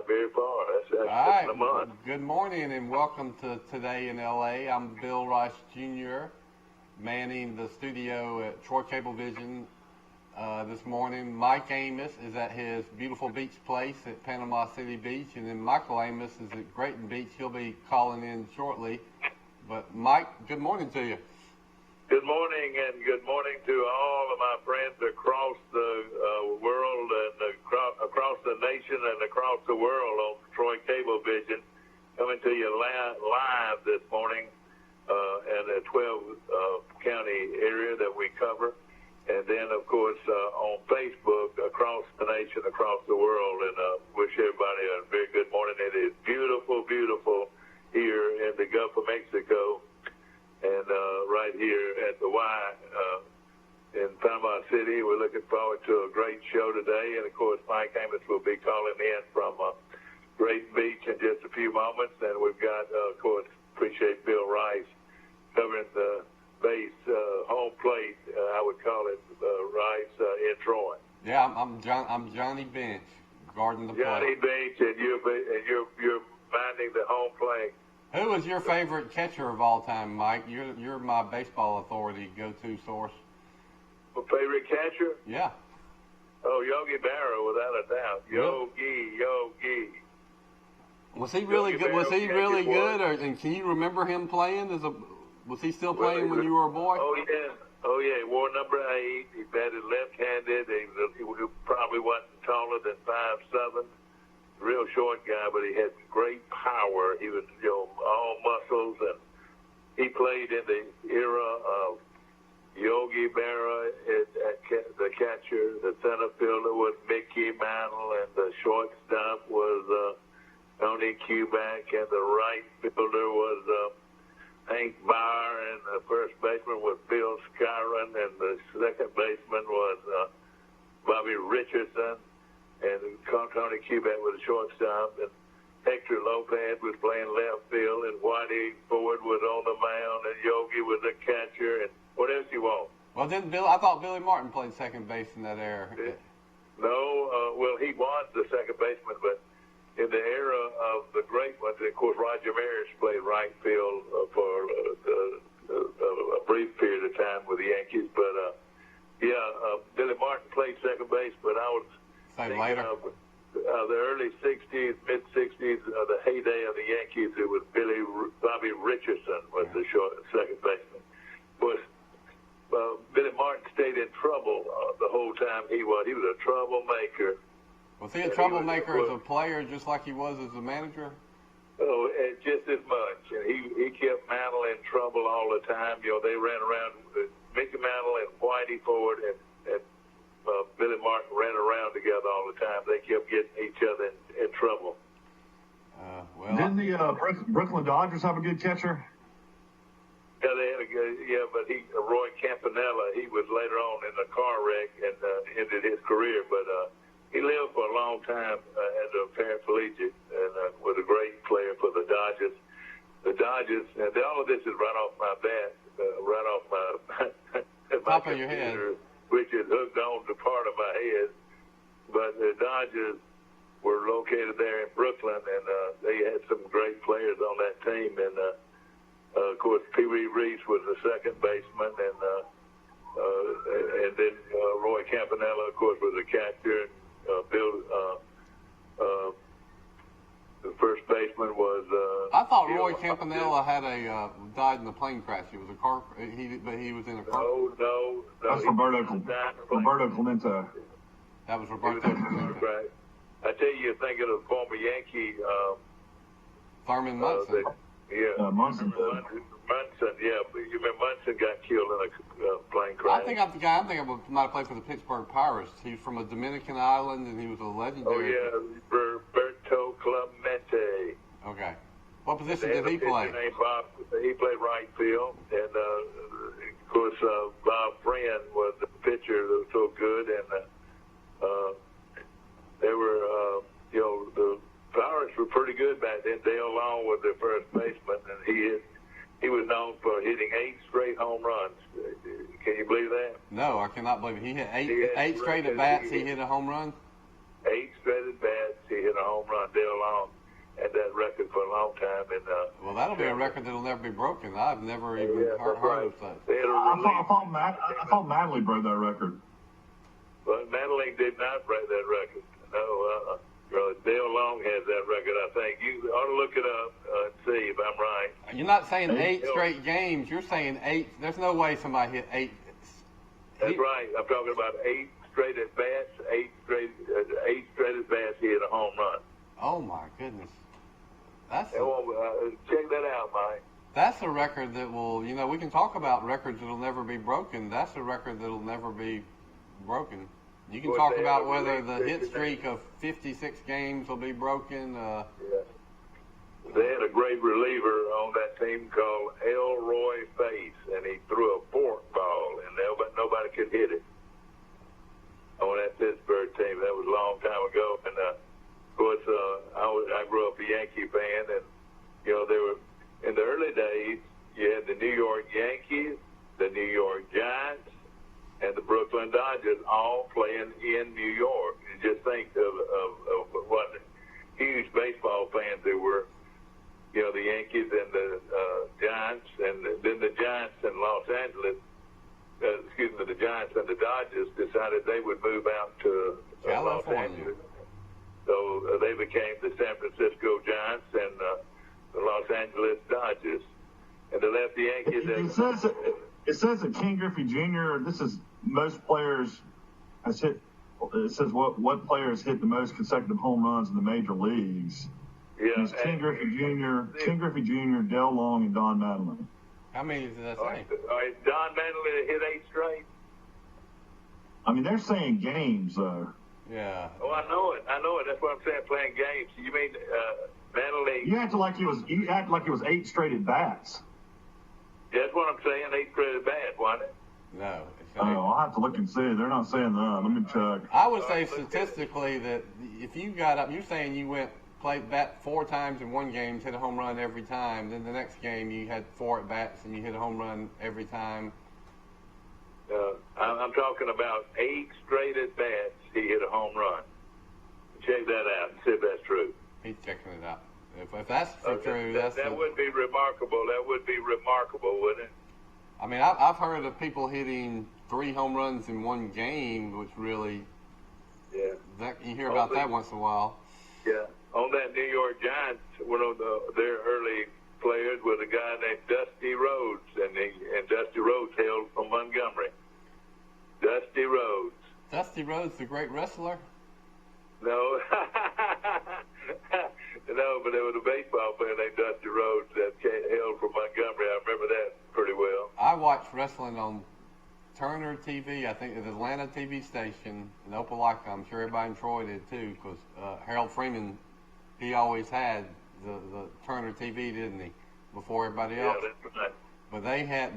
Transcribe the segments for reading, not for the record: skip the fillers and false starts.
not very far. That's All less than a right. month. Good morning and welcome to Today in LA. I'm Bill Rice Jr., manning the studio at Troy Cablevision this morning. Mike Amos is at his beautiful beach place at Panama City Beach, and then Michael Amos is at Grayton Beach. He'll be calling in shortly. But Mike, good morning to you. Good morning, and good morning to all of my friends across the world and across the nation and across the world on Troy Cablevision, coming to you live this morning in the 12-county area that we cover. And then, of course, on Facebook across the nation, across the world. And wish everybody a very good morning. It is beautiful, beautiful here in the Gulf of Mexico. And right here at the Y in Panama City, we're looking forward to a great show today. And, of course, Mike Amos will be calling in from Grayton Beach in just a few moments. And we've got, of course, appreciate Bill Rice covering the base home plate, I would call it, Rice in Troy. Yeah, I'm Johnny Bench, guarding the plate. Johnny Bench, and you're minding the home plate. Who is your favorite catcher of all time, Mike? You're my baseball authority go-to source. My favorite catcher? Yeah. Oh, Yogi Berra, without a doubt. Yogi. Was he really good? Was he really good? And can you remember him playing? Was he still playing when you were a boy? Oh yeah. He wore number 8. He batted left-handed. He probably wasn't taller than 5'7". Real short guy, but he had great power. He was, all muscles, and he played in the era of Yogi Berra the catcher. The center fielder was Mickey Mantle, and the shortstop was Tony Kubek, and the right fielder was Hank Bauer, and the first baseman was Bill Skyron, and the second baseman was Bobby Richardson. And Tony Kubek was a shortstop, and Hector Lopez was playing left field, and Whitey Ford was on the mound, and Yogi was a catcher, and what else you want? Well, I thought Billy Martin played second base in that era. No, well, he was the second baseman, but in the era of the great ones, of course, Roger Maris played right field for a brief period of time with the Yankees, but Billy Martin played second base, but I was later. The early 60s, mid-60s, the heyday of the Yankees, it was Bobby Richardson was the second baseman. Billy Martin stayed in trouble the whole time he was. He was a troublemaker. Was he a troublemaker as a player just like he was as a manager? Oh, just as much. And he kept Mantle in trouble all the time. They ran around, Mickey Mantle and Whitey Ford and Billy Martin ran around together all the time. They kept getting each other in trouble. Didn't the Brooklyn Dodgers have a good catcher? Yeah, they had a good. Yeah, but Roy Campanella, he was later on in a car wreck and ended his career. But he lived for a long time as a paraplegic and was a great player for the Dodgers. The Dodgers, and all of this is right off my bat, right off my top of your head, which is hooked on to part of my head. But the Dodgers were located there in Brooklyn, and they had some great players on that team. And, of course, Pee Wee Reese was the second baseman, and then Roy Campanella, of course, was a catcher. The first baseman was... I thought Roy Campanella had died in a plane crash. It was a car... but he was in a car... No. That's Roberto Clemente. That was Roberto Clemente. Right. I tell you, thinking of former Yankee... Thurman Munson. Munson. Munson, yeah. You remember Munson got killed in a plane crash? I think the guy I'm thinking of might have played for the Pittsburgh Pirates. He's from a Dominican island, and he was a legendary... Oh, yeah. Roberto Clemente. Okay. What position did he play? He played right field, and of course Bob Friend was the pitcher that was so good, and they were, the Pirates were pretty good back then. Dale Long was their first baseman, and he was known for hitting 8 straight home runs. Can you believe that? No, I cannot believe it. He hit eight straight at bats. He hit a home run. 8 straight at bats. He hit a home run. Dale Long had that record for a long time. And well, that'll be a record that'll never be broken. I've never even heard of that. I thought Madeline broke that record. But Madeline did not break that record. No, Dale Long has that record, I think. You ought to look it up and see if I'm right. You're not saying 8 straight games. You're saying 8. There's no way somebody hit 8. That's right. I'm talking about 8 straight at bats. 8 straight at bats. He hit a home run. Oh my goodness. Check that out, Mike. That's a record that will. We can talk about records that'll never be broken. That's a record that'll never be broken. You can talk about whether the hit streak of 56 games will be broken. Yeah. They had a great reliever on that team called Elroy Face, and he threw a fork ball, and nobody could hit it on that Pittsburgh team. That was a long time ago. And, of course, I grew up a Yankee fan, and, they were, in the early days, you had the New York Yankees, the New York Giants, and the Brooklyn Dodgers all playing in New York. You just think of what huge baseball fans there were. The Yankees and the Giants, and then the Giants in Los Angeles, the Giants and the Dodgers decided they would move out to Los Angeles. So they became the San Francisco Giants and the Los Angeles Dodgers. And they left the Yankees. It says that King Griffey Jr., this is most players has hit. It says what players hit the most consecutive home runs in the major leagues. Yeah, it's King Griffey Jr., Dale Long, and Don Madeline. How many did that say? All right, Don Madeline hit 8 straight. I mean, they're saying games, though. Yeah. Oh, I know it. That's what I'm saying. Playing games. You mean Madeline? You acted like it was 8 straight at bats. That's what I'm saying. 8 straight at bats, wasn't it? No. I'll have to look and see. They're not saying that. Let me check. I would say statistically that if you got up, you're saying you played bat 4 times in one game, hit a home run every time. Then the next game you had 4 at bats and you hit a home run every time. I'm talking about 8 straight at bats. He hit a home run. Check that out and see if that's true. He's checking it out. If that's true, that would be remarkable. That would be remarkable, wouldn't it? I mean, I've heard of people hitting 3 home runs in one game, which really, you hear about that once in a while. Yeah. On that New York Giants, one of their early players was a guy named Dusty Rhodes, and Dusty Rhodes hailed from Montgomery. Dusty Rhodes. Dusty Rhodes, the great wrestler? No. No, but there was a baseball player named Dusty Rhodes that hailed from Montgomery. I remember that pretty well. I watched wrestling on Turner TV, I think the Atlanta TV station in Opelika. I'm sure everybody in Troy did too, because Harold Freeman, he always had the Turner TV, didn't he, before everybody else? Yeah, that's right. But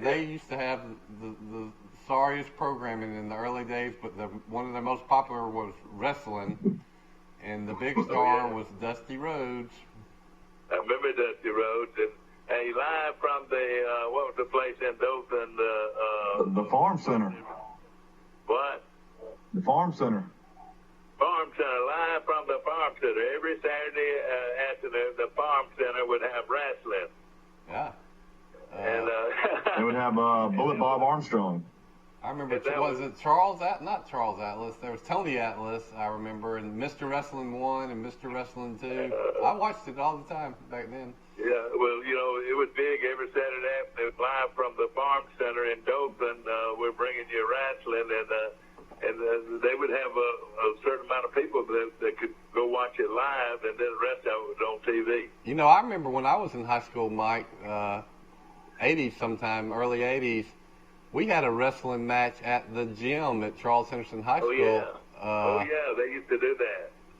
they used to have the sorriest programming in the early days, but one of the most popular was wrestling, and the big star was Dusty Rhodes. I remember Dusty Rhodes, and hey, live from the what was the place in Dothan? The Farm Center. What? The Farm Center. Farm Center, live from the Farm Center. Every Saturday afternoon, the Farm Center would have wrestling. Yeah. And they would have Bullet Bob Armstrong. I remember, was it Charles not Charles Atlas, there was Tony Atlas, I remember, and Mr. Wrestling 1 and Mr. Wrestling 2. I watched it all the time back then. Yeah, well, it was big every Saturday afternoon, live from the Farm Center in Dothan. We're bringing you wrestling, and they would have a certain amount of people that could go watch it live, and then the rest of it was on TV. I remember when I was in high school, Mike, 80s sometime, early 80s, we had a wrestling match at the gym at Charles Henderson High School. Oh, yeah, they used to do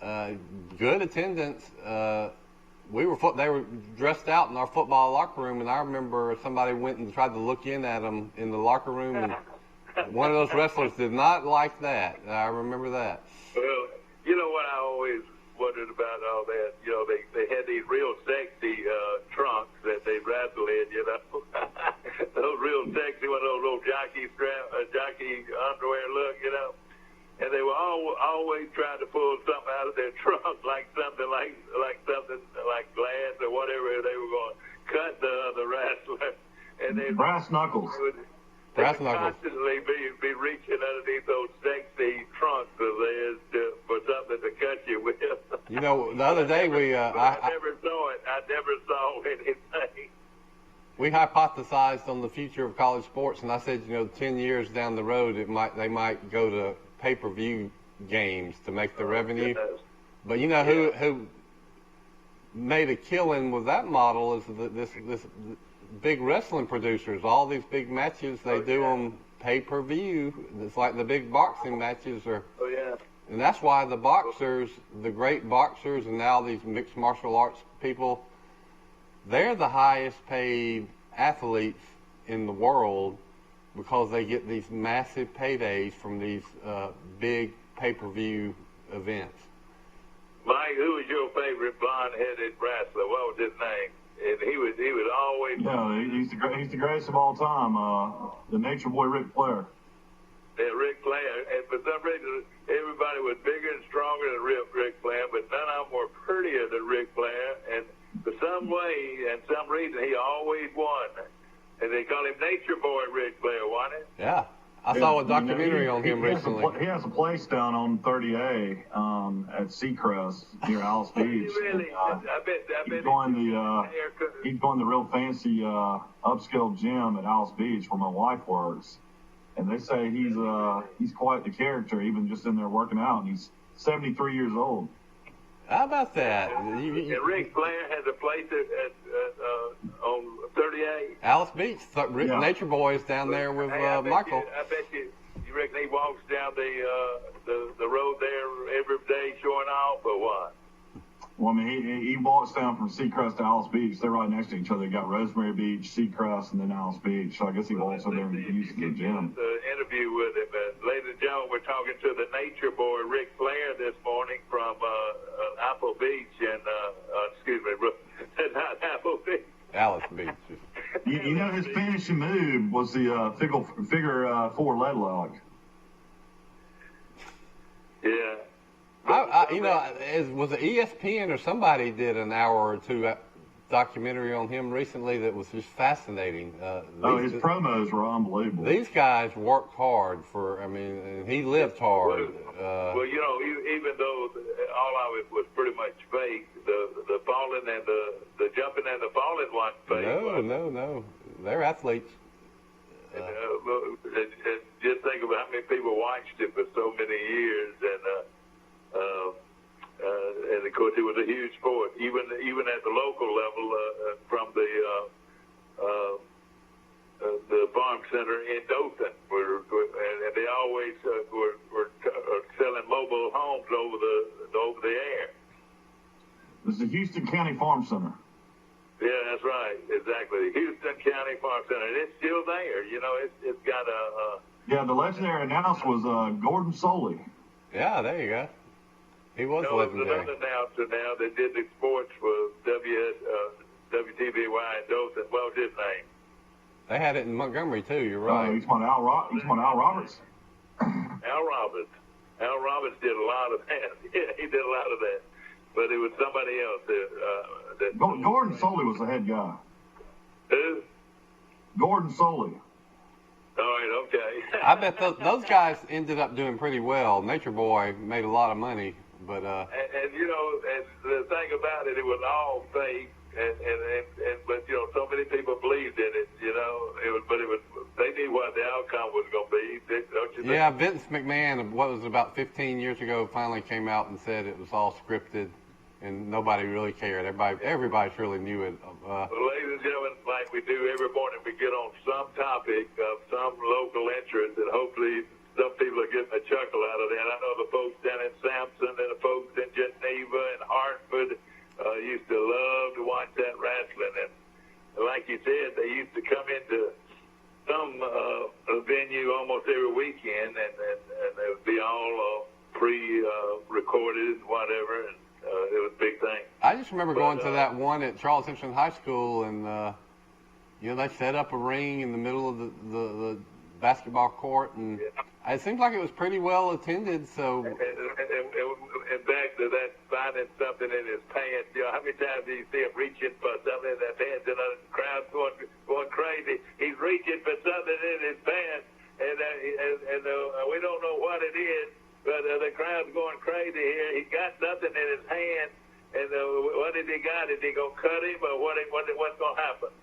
that. Good attendance. They were dressed out in our football locker room, and I remember somebody went and tried to look in at them in the locker room, and one of those wrestlers did not like that. I remember that. Well, you know what I always wondered about all that? They had these real sexy trunks that they wrestled in, those real sexy, one of those little jockey underwear look, and they were always trying to pull something out of their trunk, like something like Brass knuckles. Brass knuckles. Constantly be reaching underneath those sexy trunks of theirs for something to cut you with. You know, the other day I never saw it. I never saw anything. We hypothesized on the future of college sports, and I said, 10 years down the road, they might go to pay-per-view games to make the revenue. Yes. But you know who made a killing with that model is this big wrestling producers. All these big matches they do on pay-per-view. It's like the big boxing matches are. Oh yeah. And that's why the boxers, the great boxers, and now these mixed martial arts people, they're the highest paid athletes in the world because they get these massive paydays from these big pay-per-view events. Mike, who was your favorite blonde-headed wrestler? What was his name? And he was always. Yeah, he's the greatest of all time. The Nature Boy Ric Flair. Yeah, Ric Flair. And for some reason, everybody was bigger and stronger than Ric Flair, but none of them were prettier than Ric Flair. And for some way and some reason, he always won. And they call him Nature Boy Ric Flair, wasn't it? Yeah. I saw a documentary on him recently. He has a place down on 30A at Seacrest near Alice Beach. Really? I bet he's going the real fancy upscale gym at Alice Beach where my wife works. And they say he's quite the character, even just in there working out. And he's 73 years old. How about that? And Ric Flair has a place on 38. Alice Beach. Nature Boy is down there with Michael. I bet you reckon he walks down the road there every day showing off or what? Well, I mean, he walks down from Seacrest to Alice Beach. They're right next to each other. You got Rosemary Beach, Seacrest, and then Alice Beach. So I guess he walks over there and uses the gym. The interview with him. Ladies and gentlemen, we're talking to the Nature Boy, Ric Flair, this morning from Apple Beach. And, excuse me, not Apple Beach. Alice Beach. You know, his finishing move was the figure four leg lock. Yeah. Was it ESPN or somebody did an hour or two documentary on him recently that was just fascinating. His promos were unbelievable. These guys worked hard and he lived hard. Well, even though all of it was pretty much fake, the falling and the jumping and the falling wasn't fake. No. They're athletes. Just think about how many people watched it for so many years, and of course it was a huge sport, even at the local level, from the farm center in Dothan, and they always were selling mobile homes over the air. This is the Houston County Farm Center. Yeah, that's right, exactly. Houston County Farm Center, and it's still there. It's got a. Yeah, the legendary announcer was Gordon Soley. Yeah, there you go. He was legendary. There's another announcer now that did the sports for WTVY in Dothan. What was his name? They had it in Montgomery too. You're right. He's on Al Roberts. Al Roberts. Al Roberts did a lot of that. Yeah, he did a lot of that. But it was somebody else. Gordon Soley was the head guy. Who? Gordon Soley. All right, okay. I bet those guys ended up doing pretty well. Nature Boy made a lot of money, but and the thing about it was all fake, but so many people believed in it. They knew what the outcome was going to be. Don't you think? Yeah, Vince McMahon, what was it, about 15 years ago, finally came out and said it was all scripted, and nobody really cared. Everybody really knew it. Well, ladies and gentlemen, like we do every morning, we get on some topic of some local interest, and hopefully some people are getting a chuckle out of that. I know the folks down in Sampson and the folks in Geneva and Hartford used to love to watch that wrestling. And like you said, they used to come into some venue almost every weekend, and it would be all pre-recorded and whatever, and it was a big thing. I just remember going to that one at Charles Simpson High School, and they set up a ring in the middle of the basketball court, and It seems like it was pretty well attended. So. And back to that, finding something in his pants. You know, how many times do you see him reaching for something in his pants, and the crowd's going crazy? He's reaching for something in his pants, and we don't know what it is, but the crowd's going crazy here. He got something in his hand, and what did he got? Is he gonna cut him, or what's gonna happen?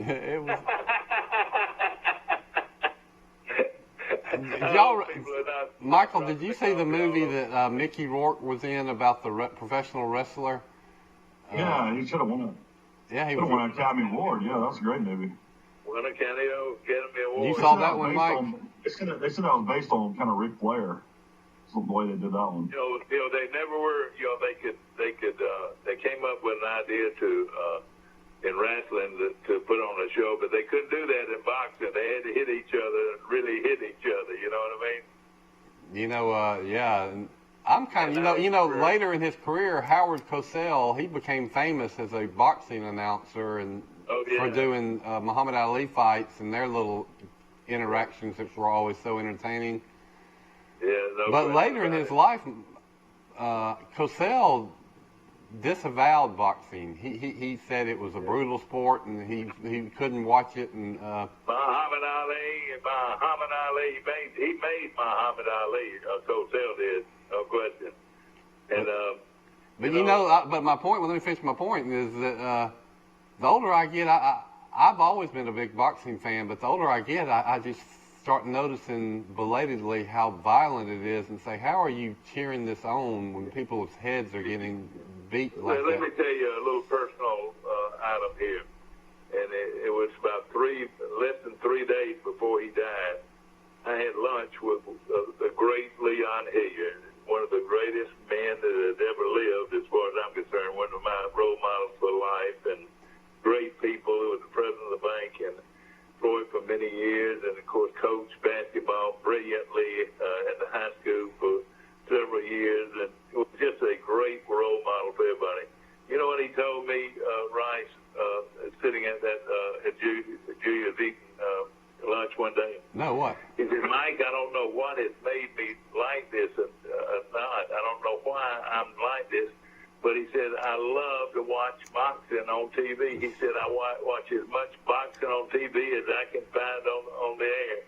It was. Michael, did you see the movie that Mickey Rourke was in about the professional wrestler? Yeah, he should have won it. Yeah, he would have won an Academy Award. Yeah, that was a great movie. Won Academy Award. You saw that one, Mike? They said that was based on kind of Ric Flair. The way they did that one. You know, they never were. You know, they came up with an idea to. In wrestling to put on a show, but they couldn't do that in boxing. They had to hit each other, really hit each other. You know what I mean? You know, yeah. I'm kind of, later in his career, Howard Cosell, he became famous as a boxing announcer and for doing Muhammad Ali fights and their little interactions, which were always so entertaining. Yeah. But later in his life, Cosell disavowed boxing. He said it was a brutal sport and he couldn't watch it. And Muhammad Ali, he made Muhammad Ali. Cosell did, no question. And but but my point. Well, let me finish my point. Is that the older I get, I've always been a big boxing fan, but the older I get, I just start noticing belatedly how violent it is, and say, how are you cheering this on when people's heads are getting beat like that? Let me tell you a little personal item here. And it was about less than 3 days before he died. I had lunch with the great Leon Hilliard, one of the greatest men that has ever lived, as far as I'm concerned, one of my role models for life, and great people. Who was the president of the bank and Floyd for many years, and of course coached basketball brilliantly at the high school for several years, and it was just a great role model for everybody. You know what he told me, Rice, sitting at that at Julia's eating lunch one day? No, what? He said, Mike, I don't know what has made me like this or not. I don't know why I'm like this. But he said, I love to watch boxing on TV. He said, I watch as much boxing on TV as I can find on the air.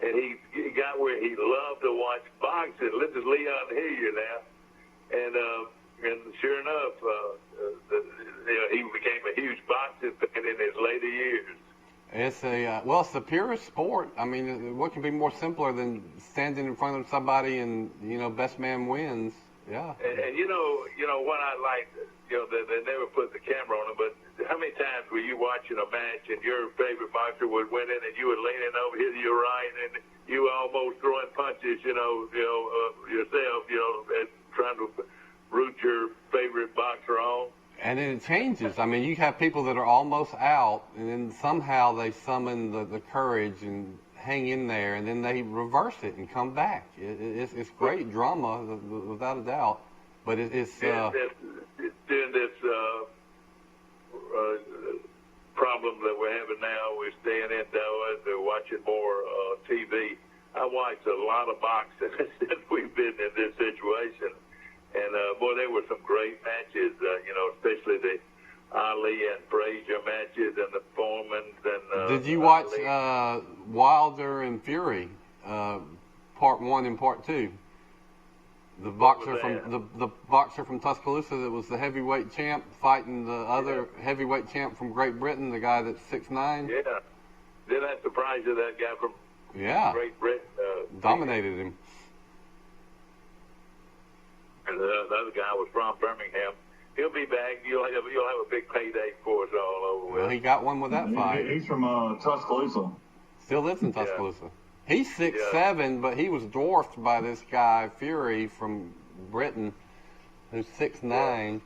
And he got where he loved to watch boxing. This is Leon Hilliard now. And sure enough, he became a huge boxing fan in his later years. It's it's the purest sport. I mean, what can be more simpler than standing in front of somebody and, best man wins? Yeah. And you know what I like, they never put the camera on him, but how many times were you watching a match and your favorite boxer would win it and you were leaning over here to your right and you were almost throwing punches, yourself, and trying to root your favorite boxer on? And then it changes. I mean, you have people that are almost out, and then somehow they summon the courage and hang in there, and then they reverse it and come back. It's great drama, without a doubt. But it's during this problem that we're having now, we're staying indoors, we're watching more TV. I watched a lot of boxing since we've been in this situation. And, boy, there were some great matches, especially the Ali and Frazier matches and the Foremans. And did you watch Wilder and Fury, part 1 and part 2? The boxer from Tuscaloosa that was the heavyweight champ fighting the other heavyweight champ from Great Britain, the guy that's 6'9". Yeah. Didn't that surprise you, that guy from Great Britain? Dominated him. And the other guy was from Birmingham. He'll be back. You'll have a big payday for us all over with. Well, he got one with that fight. He's from Tuscaloosa. Still lives in Tuscaloosa. Yeah. He's 6'7", but he was dwarfed by this guy Fury from Britain, who's 6'9". Yeah.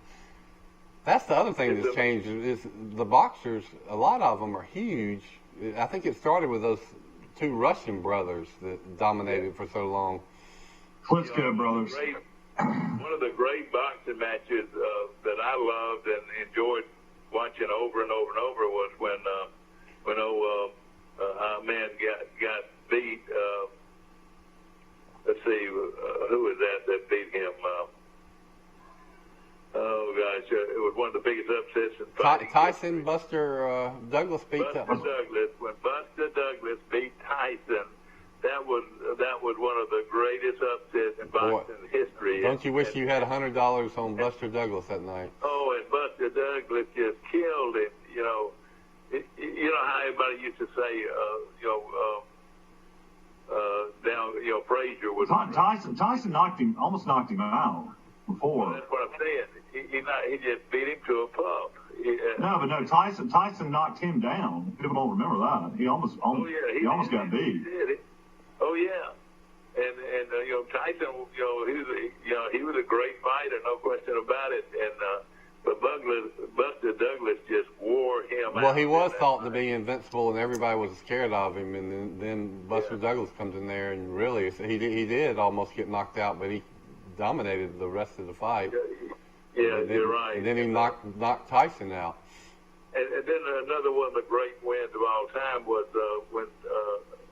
That's the other thing that's changed is the boxers. A lot of them are huge. I think it started with those 2 Russian brothers that dominated for so long. Klitschko brothers. One of the great boxing matches that I loved and enjoyed watching over and over and over was when our man got beat see, who was that beat him? Oh gosh, it was one of the biggest upsets in fighting. Tyson, Buster Douglas beat Buster Douglas. When Buster Douglas beat Tyson, that was one of the greatest upsets in boxing history. Don't you wish you had $100 on Buster Douglas that night? Oh, and Buster Douglas just killed him. You know how everybody used to say, Frazier was. Tyson almost knocked him out before. Well, that's what I'm saying. He just beat him to a pulp. Tyson knocked him down. People don't remember that. He almost got beat. Oh yeah, and Tyson, he was a great fighter, no question about it. And but Buster Douglas just wore him out. Well, he was thought to be invincible, and everybody was scared of him. And then Buster Douglas comes in there, and really, he did almost get knocked out, but he dominated the rest of the fight. Yeah, you're right. And then he knocked Tyson out. And then another one of the great wins of all time was when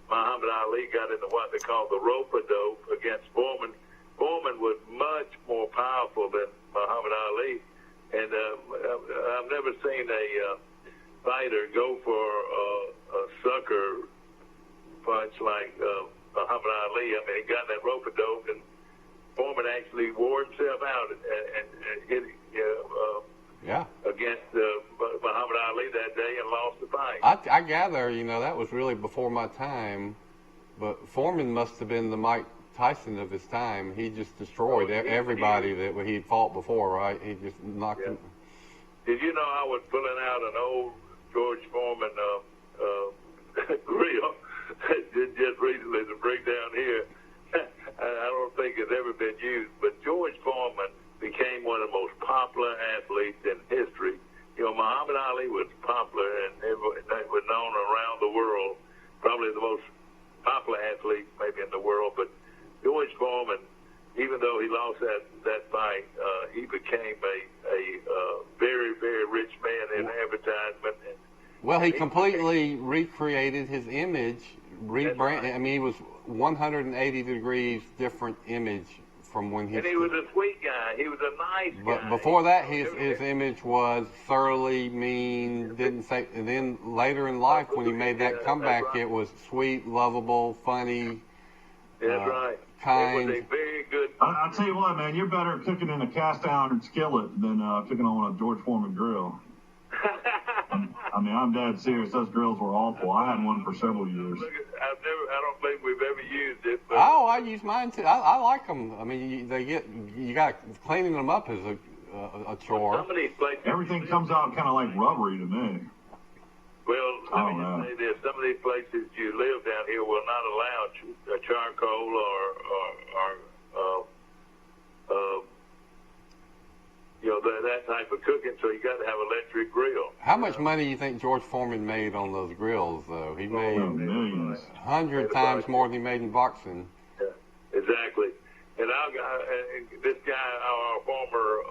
Muhammad Ali got into what they call the rope-a-dope against Foreman. Foreman was much more powerful than Muhammad Ali. And I've never seen a fighter go for a sucker punch like Muhammad Ali. I mean, he got that rope-a-dope, and Foreman actually wore himself out and hit against Muhammad Ali that day and lost the fight. I gather, that was really before my time, but Foreman must have been the Mike Tyson of his time. He just destroyed everybody that he fought before, right? He just knocked him. Did you know I was pulling out an old George Foreman grill just recently to bring down here? I don't think it's ever been used, but George Foreman became one of the most popular athletes in history. Muhammad Ali was popular and it was known around the world, probably the most popular athlete maybe in the world, but George Foreman, even though he lost that fight, he became a very, very rich man in advertisement. Well, he completely recreated his image, rebranded. I mean, he was 180 degrees different image from when he. And he was a sweet guy. He was a nice guy. But before that, his image was thoroughly mean. Didn't say. And then later in life, when he made that comeback, it was sweet, lovable, funny. That's right. Kind. It was a very good. I tell you what, man, you're better at cooking in a cast iron skillet than cooking on a George Foreman grill. I mean, I'm dead serious. Those grills were awful. I had one for several years. I don't think we've ever used it. But I use mine too. I like them. I mean, you got cleaning them up is a chore. Some of these places, everything comes out kind of like rubbery to me. Well, let me just say this: some of these places you live down here will not allow charcoal or that type of cooking, so you got to have electric grill. How much money do you think George Foreman made on those grills, though? He made millions. 100 times more than he made in boxing. Yeah, exactly. And this guy, our former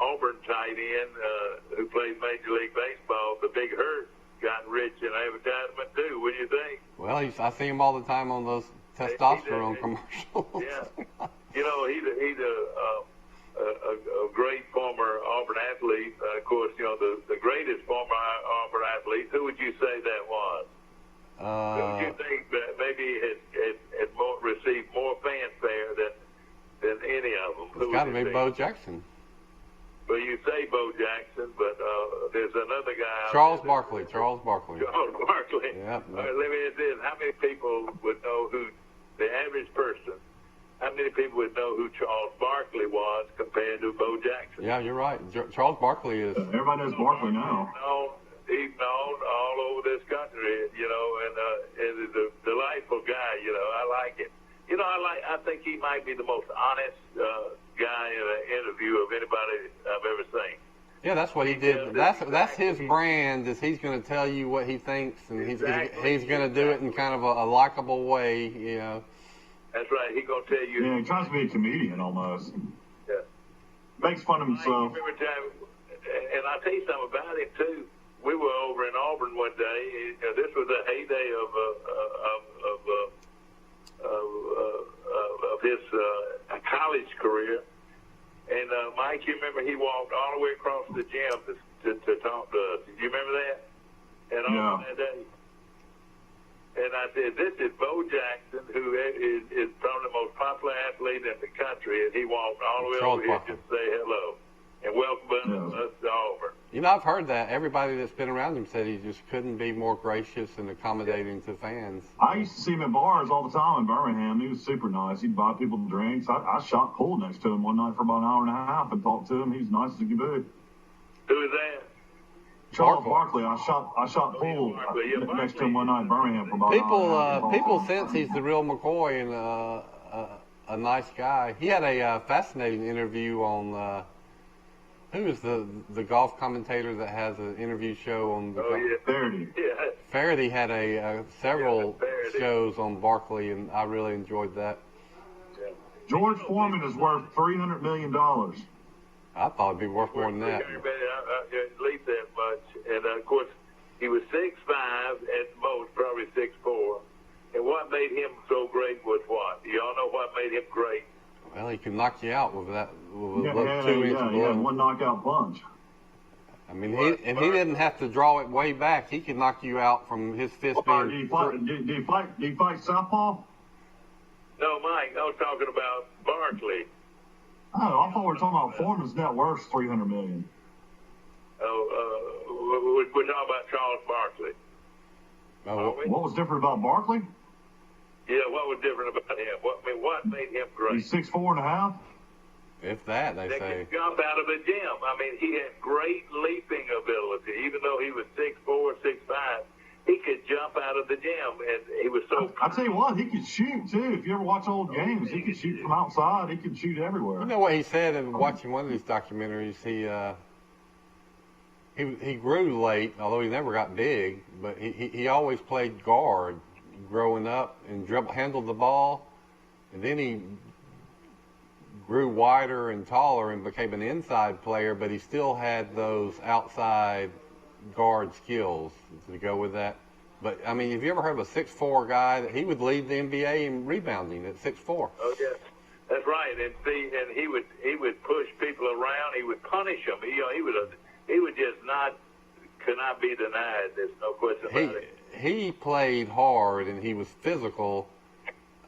Auburn tight end, who played Major League Baseball, the Big Hurt, got rich in advertisement too. What do you think? Well, I see him all the time on those testosterone commercials. Yeah. He's a great former Auburn athlete. Of course, the greatest former Auburn athlete. Who would you say that was? Who would you think that maybe had received more fanfare than any of them? It's got to be Bo Jackson. Well, you say Bo Jackson, but there's another guy. Charles Barkley. Charles Barkley. Yeah. Let me ask this: how many people would know who the average person? How many people would know who Charles Barkley was compared to Bo Jackson? Yeah, you're right. Charles Barkley is. Everybody knows Barkley now. He's known all over this country, and is a delightful guy. I like it. I think he might be the most honest guy in an interview of anybody I've ever seen. Yeah, that's what he did. That's his brand. Is he's going to tell you what he thinks, and he's going to do it in kind of a likable way. That's right. He's going to tell you. Yeah, he tries to be a comedian almost. Yeah. Makes fun of himself. And I'll tell you something about him, too. We were over in Auburn one day. This was a heyday of of his college career. And Mike, you remember he walked all the way across the gym to talk to us. You remember that? And on that day. And I said, this is Bo Jackson, who is probably the most popular athlete in the country, and he walked all the way over here to say hello and welcome us to Auburn. You know, I've heard that. Everybody that's been around him said he just couldn't be more gracious and accommodating to fans. I used to see him at bars all the time in Birmingham. He was super nice. He'd buy people drinks. I shot pool next to him one night for about an hour and a half and talked to him. He's nice as he could be. Who is that? Charles Barkley. I shot pool next to him one night in Birmingham for about an hour. People sense he's the real McCoy and a nice guy. He had a fascinating interview on who is the golf commentator that has an interview show on the Faraday. Yeah. Faraday had several shows on Barkley, and I really enjoyed that. Yeah. George Foreman is worth $300 million. I thought it'd be worth more than that. At least that much. And, of course, he was 6'5", at most, probably 6'4". And what made him so great was what? You all know what made him great? Well, he could knock you out with that. With He 2 inches had below. one knockout punch. I mean, he didn't have to draw it way back. He could knock you out from his fist being. Do you fight southpaw? No, Mike, I was talking about Barkley. Oh, I thought we were talking about Foreman's net worth $300 million. Oh, we're talking about Charles Barkley. What was different about Barkley? Yeah, what was different about him? What made him great? He's 6'4.5". If that, they say. Could jump out of the gym. I mean, he had great leaping ability. Even though he was 6'4", 6'5", he could jump out of the gym, and he was so. I tell you what, he could shoot too. If you ever watch old games, he could shoot from outside. He could shoot everywhere. You know what he said in watching one of these documentaries? He grew late, although he never got big. But he always played guard growing up and handled the ball, and then he grew wider and taller and became an inside player. But he still had those outside guard skills to go with that. But I mean, have you ever heard of a 6'4" guy that he would lead the NBA in rebounding at 6'4"? Oh yes, that's right. And see, and he would push people around. He would punish them. He would just could not be denied. There's no question about it. He played hard and he was physical.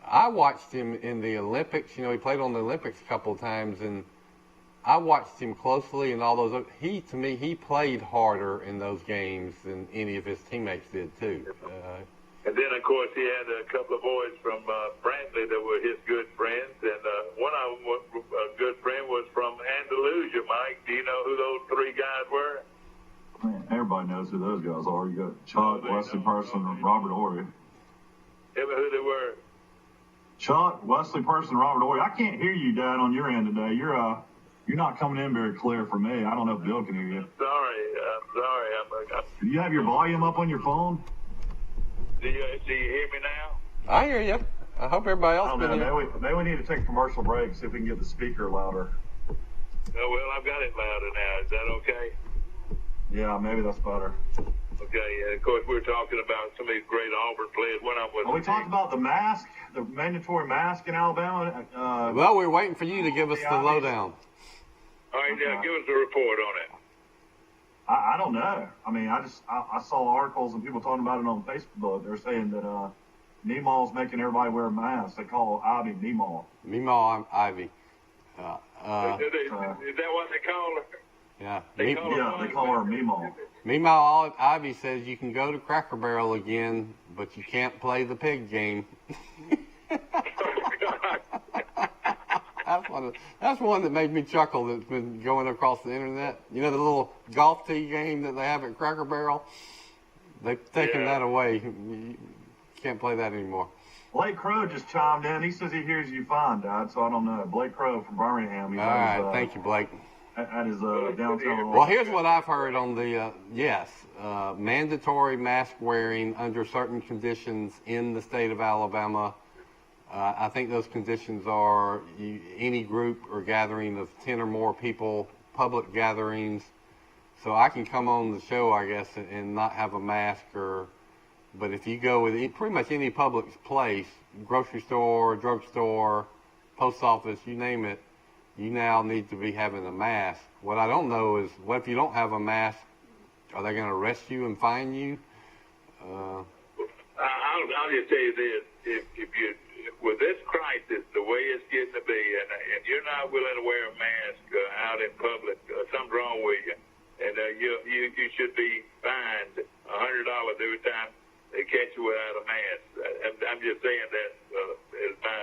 I watched him in the Olympics. You know, he played on the Olympics a couple of times, and I watched him closely in all those. To me, he played harder in those games than any of his teammates did too. And then, of course, he had a couple of boys from Brantley that were his good friends, and one of them, a good friend, was from Andalusia. Mike, do you know who those three guys were? Man, everybody knows who those guys are. You got Chuck, Wesley Person, and Robert Horry. Tell me who they were. Chuck, Wesley Person, Robert Horry. I can't hear you, Dad, on your end today. You're not coming in very clear for me. I don't know if Bill can hear you. I'm sorry. Do you have your volume up on your phone? Do you hear me now? I hear you. I hope everybody else can hear. Maybe we need to take a commercial break, see if we can get the speaker louder. Oh, well, I've got it louder now. Is that okay? Yeah, maybe that's better. Okay, and of course, we're talking about some of these great Auburn players. We talked about the mask, the mandatory mask in Alabama. Well, we're waiting for you to give us the lowdown. All right, now give us a report on it. I don't know. I mean, I saw articles and people talking about it on Facebook. They're saying that Neemaw's making everybody wear a mask. They call Ivy Neemaw. Neemaw Ivy. Is that what they call her? Yeah. They call her Meemaw. Meemaw Ivy says you can go to Cracker Barrel again, but you can't play the pig game. That's one that made me chuckle that's been going across the internet. You know the little golf tee game that they have at Cracker Barrel? They've taken that away. You can't play that anymore. Blake Crow just chimed in. He says he hears you fine, Dad, so I don't know. Blake Crow from Birmingham. All right, thank you, Blake. At his downtown. Well, here's what I've heard on the, mandatory mask wearing under certain conditions in the state of Alabama. I think those conditions are any group or gathering of 10 or more people, public gatherings. So I can come on the show, I guess, and not have a mask but if you go with pretty much any public place, grocery store, drugstore, post office, you name it, you now need to be having a mask. What I don't know is, what if you don't have a mask? Are they going to arrest you and fine you? I'll just tell you this: if you with this crisis, the way it's getting to be, and you're not willing to wear a mask out in public, something's wrong with you, and you should be fined $100 every time they catch you without a mask. I'm just saying that is my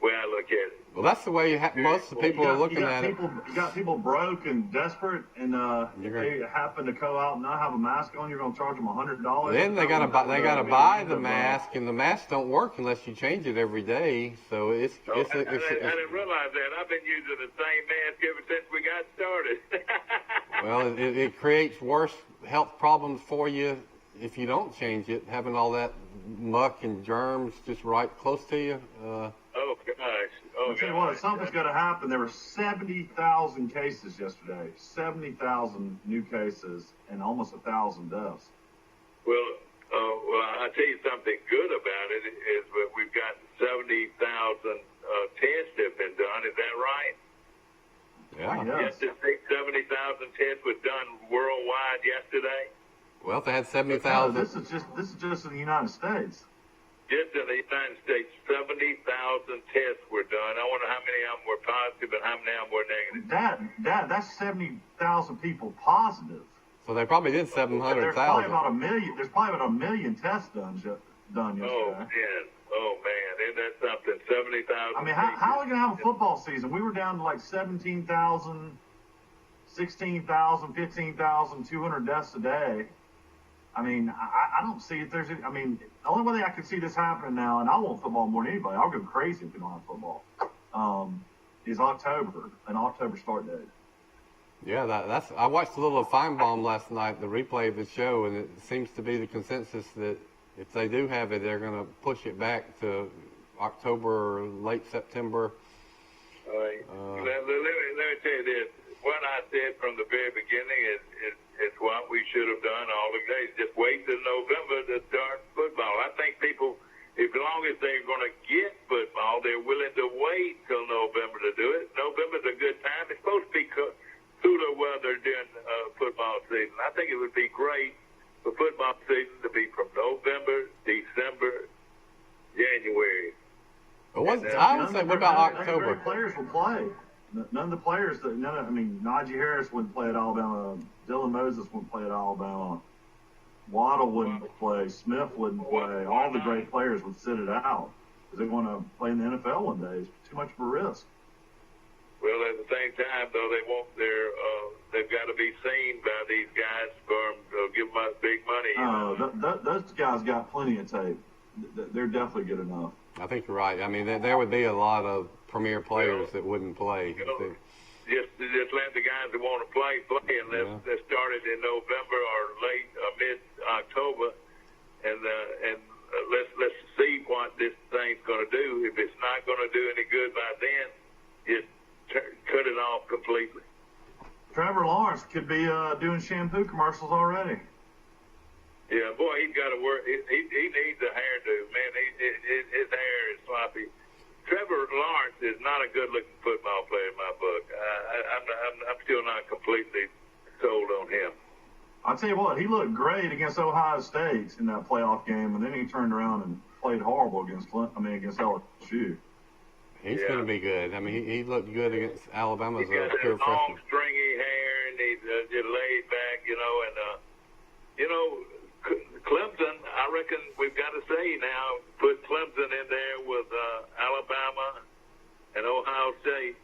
way I look at it. Well, that's the way most of the people are looking at it. You got people broke and desperate, and if they happen to go out and not have a mask on, you're going to charge them $100. Then they gotta buy the mask, and the masks don't work unless you change it every day. So I didn't realize that. I've been using the same mask ever since we got started. Well, it creates worse health problems for you if you don't change it, having all that muck and germs just right close to you. Oh, gosh. I'll tell you what, something's got to happen. There were 70,000 cases yesterday, 70,000 new cases, and almost 1,000 deaths. Well, I'll tell you something good about it is that we've got 70,000 tests have been done. Is that right? Yeah. Yes. 70,000 tests were done worldwide yesterday. Well, if they had 70,000. No, this is just in the United States. Just in the United States, 70,000 tests were done. I wonder how many of them were positive and how many of them were negative. Dad, that's 70,000 people positive. So they probably did 700,000. There's probably about 1 million. There's probably about 1 million tests done yesterday. Oh man, isn't that something? 70,000. I mean, how are we gonna have a football season? We were down to like 17,000, 16,000, 15,200 deaths a day. I mean, I don't see if there's. I mean, the only way I can see this happening now, and I want football more than anybody. I'll go crazy if we don't have football. Is October, an October start date. Yeah, that's. I watched a little of Feinbaum last night, the replay of the show, and it seems to be the consensus that if they do have it, they're going to push it back to October or late September. All right. Let me tell you this. What I said from the very beginning is what we should have done all the days. Just wait till November to start football. I think people, as long as they're going to get football, they're willing to wait till November to do it. November's a good time. It's supposed to be cooler weather during football season. I think it would be great for football season to be from November, December, January. I would say, what about October? None of the players will play. None of the players Najee Harris wouldn't play at Alabama. Dylan Moses wouldn't play at Alabama. Waddle wouldn't play. Smith wouldn't play. All the great players would sit it out because they want to play in the NFL one day. It's too much of a risk. Well, at the same time, though, they've got to be seen by these guys for them to give them big money. Those guys got plenty of tape. They're definitely good enough. I think you're right. I mean, there would be a lot of premier players that wouldn't play. Just let the guys that want to play, and let's start it in November or late mid-October, and let's see what this thing's going to do. If it's not going to do any good by then, just cut it off completely. Trevor Lawrence could be doing shampoo commercials already. Yeah, boy, he's got to work. He needs a hairdo, man. His hair is sloppy. Trevor Lawrence is not a good-looking football player in my book. I'm still not completely sold on him. I'll tell you what, he looked great against Ohio State in that playoff game, and then he turned around and played horrible against LSU. He's going to be good. I mean, he looked good against Alabama as a pure freshman. Long, stringy hair, and he's just laid back, Clemson, I reckon we've got to say now, put Clemson in there with Alabama and Ohio State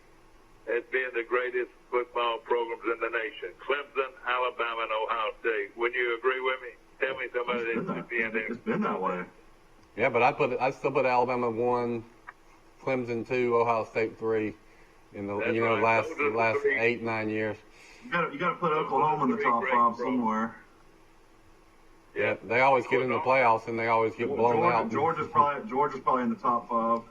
as being the greatest football programs in the nation. Clemson, Alabama, and Ohio State. Wouldn't you agree with me? Tell me somebody that should be in there. It's been that way. Yeah, but I'd still put Alabama 1, Clemson 2, Ohio State 3 in the last 8-9 years. You got to put Oklahoma in the top 5 somewhere. Yeah, they always get in the playoffs and they always get blown out. Georgia's probably in the top 5.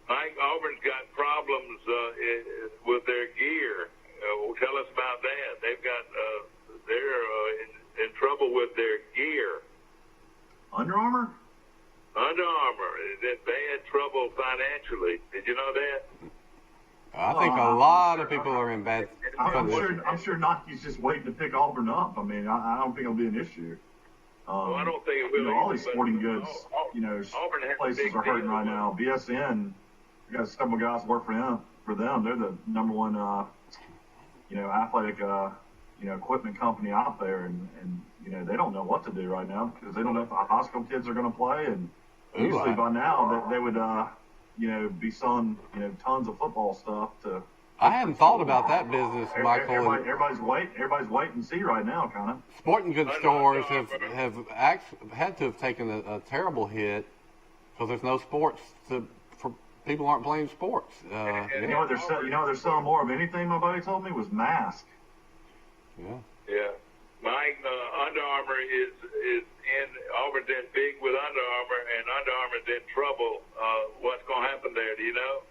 Mike, Auburn's got problems with their gear. Tell us about that. They're in trouble with their gear. Under Armour? Under Armour is in bad trouble financially. Did you know that? I think a lot of people are in bad. I'm sure Nike's just waiting to pick Auburn up. I mean, I don't think it'll be an issue. Well, I don't think it will. All these sporting goods, places are hurting right now. BSN, we got several guys work for them. They're the number one, athletic, equipment company out there, and they don't know what to do right now because they don't know if the high school kids are going to play. And usually by now they would, be selling, tons of football stuff to. I hadn't thought about that business, Michael. Everybody's wait and see right now, kind of. Sporting goods stores have had to have taken a terrible hit because there's no sports people aren't playing sports. You know what they're selling more of anything. My buddy told me was masks. Yeah. Yeah. Mike, Under Armour is in Auburn's in big with Under Armour, and Under Armour's in trouble. What's going to happen there? Do you know?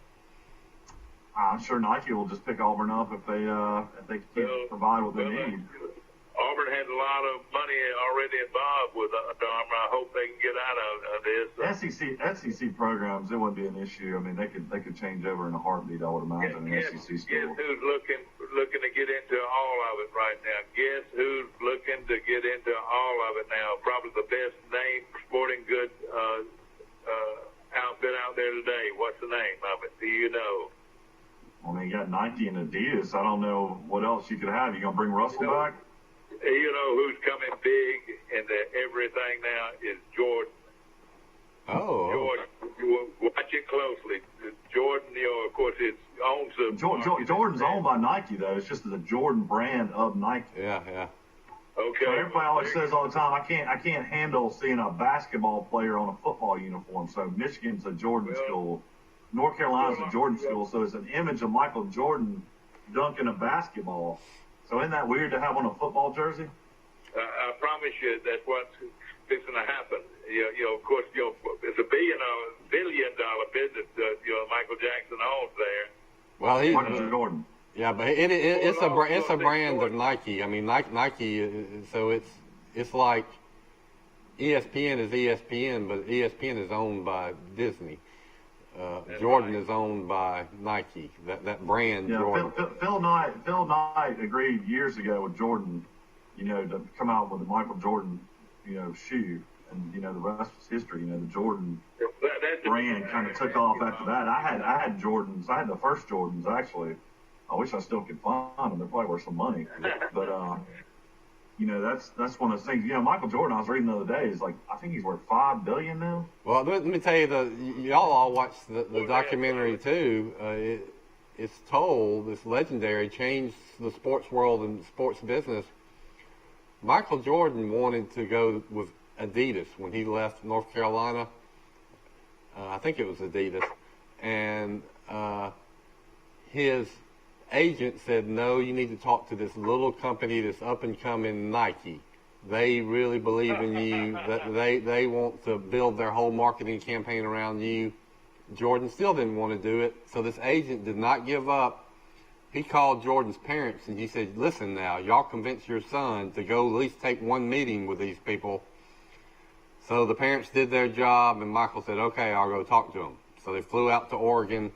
I'm sure Nike will just pick Auburn up if they can't provide what they need. Auburn has a lot of money already involved with Under Armour. I hope they can get out of this. SEC programs, it wouldn't be an issue. I mean, they could change over in a heartbeat. I would imagine an SEC school. Guess who's looking to get into all of it right now? Guess who's looking to get into all of it now? Probably the best named sporting goods outfit out there today. What's the name of it? Do you know? I mean, you got Nike and Adidas. I don't know what else you could have. You gonna bring Russell back? You know who's coming big into everything now is Jordan. Oh. Jordan. Watch it closely. Jordan, of course, owns the. Jordan's owned by Nike, though. It's just the Jordan brand of Nike. Yeah. Okay. So everybody always says all the time, I can't handle seeing a basketball player on a football uniform. So Michigan's a Jordan school. North Carolina's a Jordan school, so it's an image of Michael Jordan dunking a basketball. So isn't that weird to have on a football jersey? I promise you that's what's fixing to happen. Of course, it's a billion dollar business that Michael Jackson owns there. Well, he's Michael Jordan. Yeah, but it's a brand of Nike. I mean, Nike. So it's like ESPN is ESPN, but ESPN is owned by Disney. Jordan is owned by Nike. That brand. Yeah, Jordan. Phil Knight agreed years ago with Jordan, to come out with the Michael Jordan, shoe, and the rest is history. The Jordan brand kind of took off after that. I had Jordans. I had the first Jordans actually. I wish I still could find them. They're probably worth some money, but that's one of those things. Michael Jordan, I was reading the other day, is like, I think he's worth $5 billion now. Well, let me tell you, y'all all watched the documentary too. It's told, this legendary, changed the sports world and sports business. Michael Jordan wanted to go with Adidas when he left North Carolina. I think it was Adidas. And his agent said, no, you need to talk to this little company that's up and coming, Nike. They really believe in you. That they want to build their whole marketing campaign around you. Jordan still didn't want to do it, so this agent did not give up. He called Jordan's parents and he said, listen now, y'all convince your son to go at least take one meeting with these people. So the parents did their job, and Michael said, okay, I'll go talk to them. So they flew out to Oregon,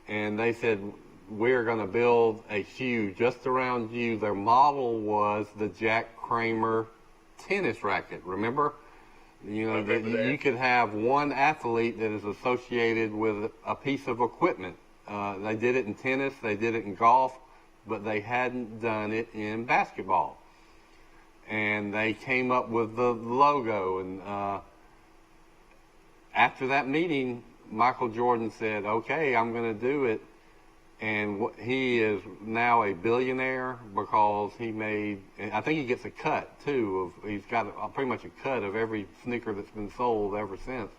and they said, we're going to build a shoe just around you. Their model was the Jack Kramer tennis racket. Remember? You could have one athlete that is associated with a piece of equipment. They did it in tennis, they did it in golf, but they hadn't done it in basketball. And they came up with the logo. And after that meeting, Michael Jordan said, okay, I'm going to do it. And he is now a billionaire because he made, I think he gets a cut too, he's got pretty much a cut of every sneaker that's been sold ever since.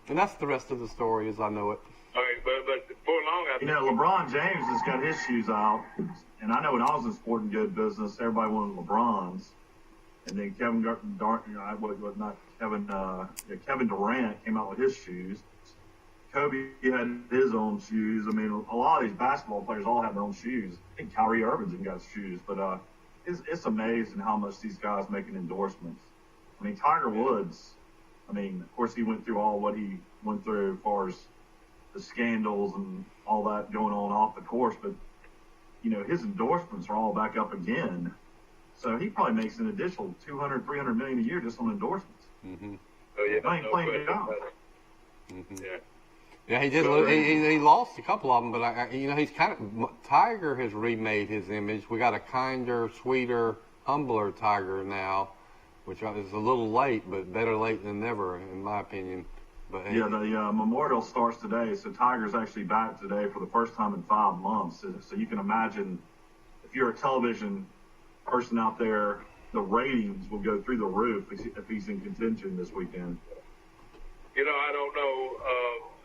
And that's the rest of the story as I know it. All right, but for long, LeBron James has got his shoes out. And I know when I was in sporting good business, everybody wanted LeBron's. And then Kevin Durant came out with his shoes. Kobe had his own shoes. I mean, a lot of these basketball players all have their own shoes. I think Kyrie Irving's even got shoes. But it's amazing how much these guys making endorsements. I mean, Tiger Woods, I mean, of course, he went through all what he went through as far as the scandals and all that going on off the course, but his endorsements are all back up again. So he probably makes an additional $200, $300 million a year just on endorsements. Mm-hmm. Oh yeah, I ain't playing it out. Mm-hmm. Yeah. Yeah, he did. He lost a couple of them, but he's Tiger has remade his image. We got a kinder, sweeter, humbler Tiger now, which is a little late, but better late than never, in my opinion. But yeah, the memorial starts today, so Tiger's actually back today for the first time in 5 months. So you can imagine, if you're a television person out there, the ratings will go through the roof if he's in contention this weekend. I don't know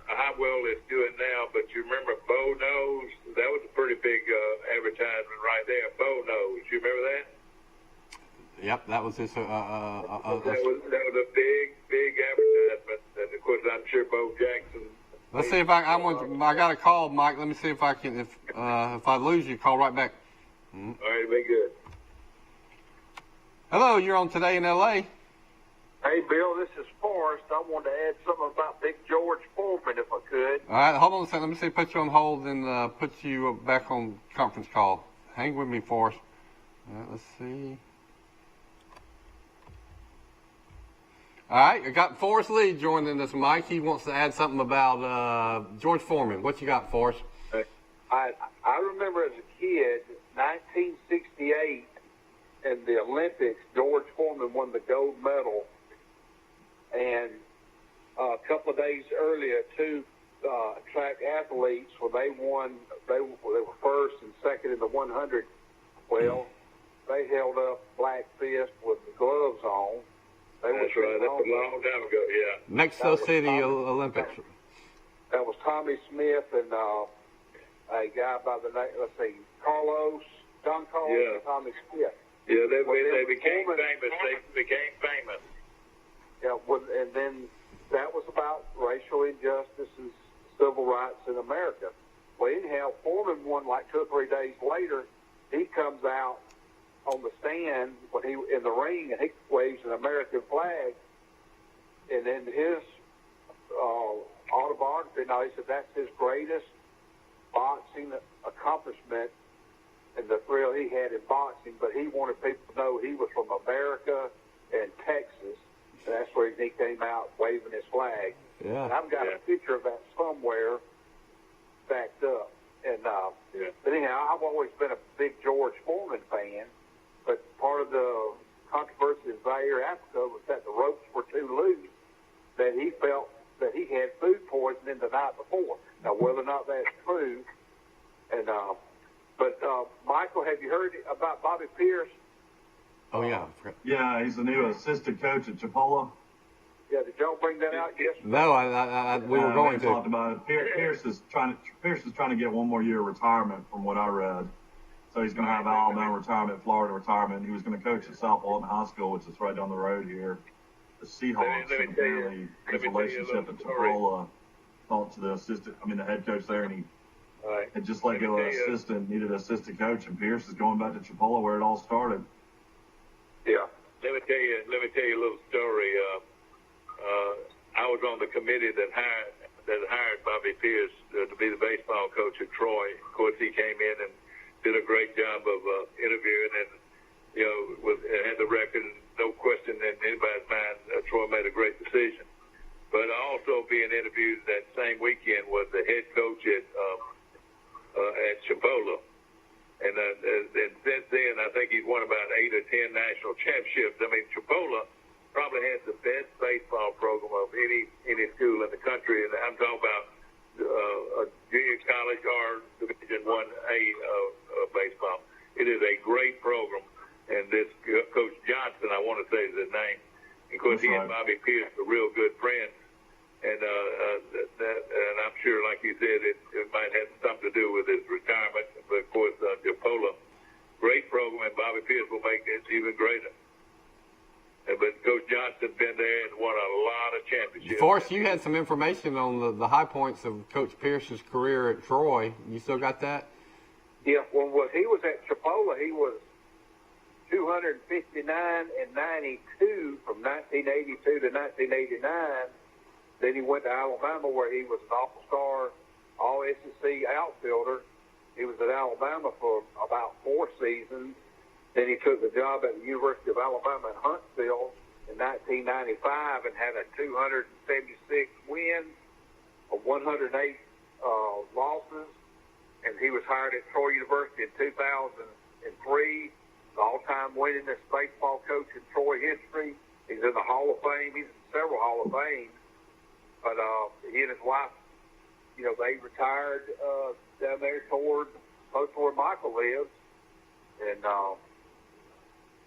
how well it's doing now, but you remember Bo Knows? That was a pretty big advertisement right there. Bo Knows. You remember that? Yep, that was his. That was a big advertisement, and of course I'm sure Bo Jackson. Let's see if I got a call, Mike. Let me see if I can. If I lose you, call right back. Mm-hmm. All right, be good. Hello, you're on Today in L.A. Hey, Bill, this is Forrest. I wanted to add something about Big George Foreman, if I could. All right, hold on a second. Let me see. Put you on hold and put you back on conference call. Hang with me, Forrest. All right, let's see. All right, I got Forrest Lee joining us, Mike. He wants to add something about George Foreman. What you got, Forrest? I remember as a kid, 1968, in the Olympics, George Foreman won the gold medal. And a couple of days earlier, two track athletes, where they won, they were first and second in the 100. Well, they held up black fist with the gloves on. That's right. That's a long time ago. Yeah. Mexico City Olympics. That was Tommy Smith and a guy by the name, John Carlos, and Tommy Smith. Yeah, they became famous. They became famous. Yeah, and then that was about racial injustice and civil rights in America. Well, anyhow, Foreman won like 2 or 3 days later. He comes out on the stand when he in the ring, and he waves an American flag. And in his autobiography, now he said that's his greatest boxing accomplishment and the thrill he had in boxing. But he wanted people to know he was from America and Texas. And that's where he came out waving his flag. Yeah. And I've got a picture of that somewhere backed up. And but anyhow, I've always been a big George Foreman fan. But part of the controversy in Zaire, Africa, was that the ropes were too loose, that he felt that he had food poisoning the night before. Now, whether or not that's true, and but Michael, have you heard about Bobby Pierce? Oh yeah. Yeah, he's the new assistant coach at Chipola. Yeah, did y'all bring that out yesterday? No, we were going we to. Talked about it. Pierce is trying to get one more year of retirement, from what I read. So he's going to have Alabama retirement, Florida retirement. He was going to coach at South Walton High School, which is right down the road here. The Seahawks, and apparently his relationship at Chipola, talked to the head coach there, and he had just let go of an assistant, needed an assistant coach, and Pierce is going back to Chipola where it all started. Yeah. Let me tell you a little story. I was on the committee that hired Bobby Pierce to be the baseball coach at Troy. Of course, he came in and did a great job of interviewing, and had the record, and no question in anybody's mind, Troy made a great decision. But also being interviewed that same weekend was the head coach at Chipola, and since then I think he's won about 8 or 10 national championships. I mean, Chipola probably has the best baseball program of any school in the country, and I'm talking about a junior college or Division I-A baseball. It is a great program, and this Coach Johnson, I want to say is his name. Of course, he and Bobby Pierce are real good friends, and I'm sure, like you said, it might have something to do with his retirement. But of course, Chipola, great program, and Bobby Pierce will make it even greater. But Coach Johnson's been there and won a lot of championships. Forrest, you had some information on the high points of Coach Pierce's career at Troy. You still got that? Yeah, well, when he was at Chipola, he was 259 and 92 from 1982 to 1989. Then he went to Alabama, where he was an all-star, all-SEC outfielder. He was at Alabama for about 4 seasons. Then he took the job at the University of Alabama in Huntsville in 1995 and had a 276 wins, 108 losses. And he was hired at Troy University in 2003, the all-time winningest baseball coach in Troy history. He's in the Hall of Fame. He's in several Hall of Fames. But he and his wife, they retired down there close to where Michael lives, and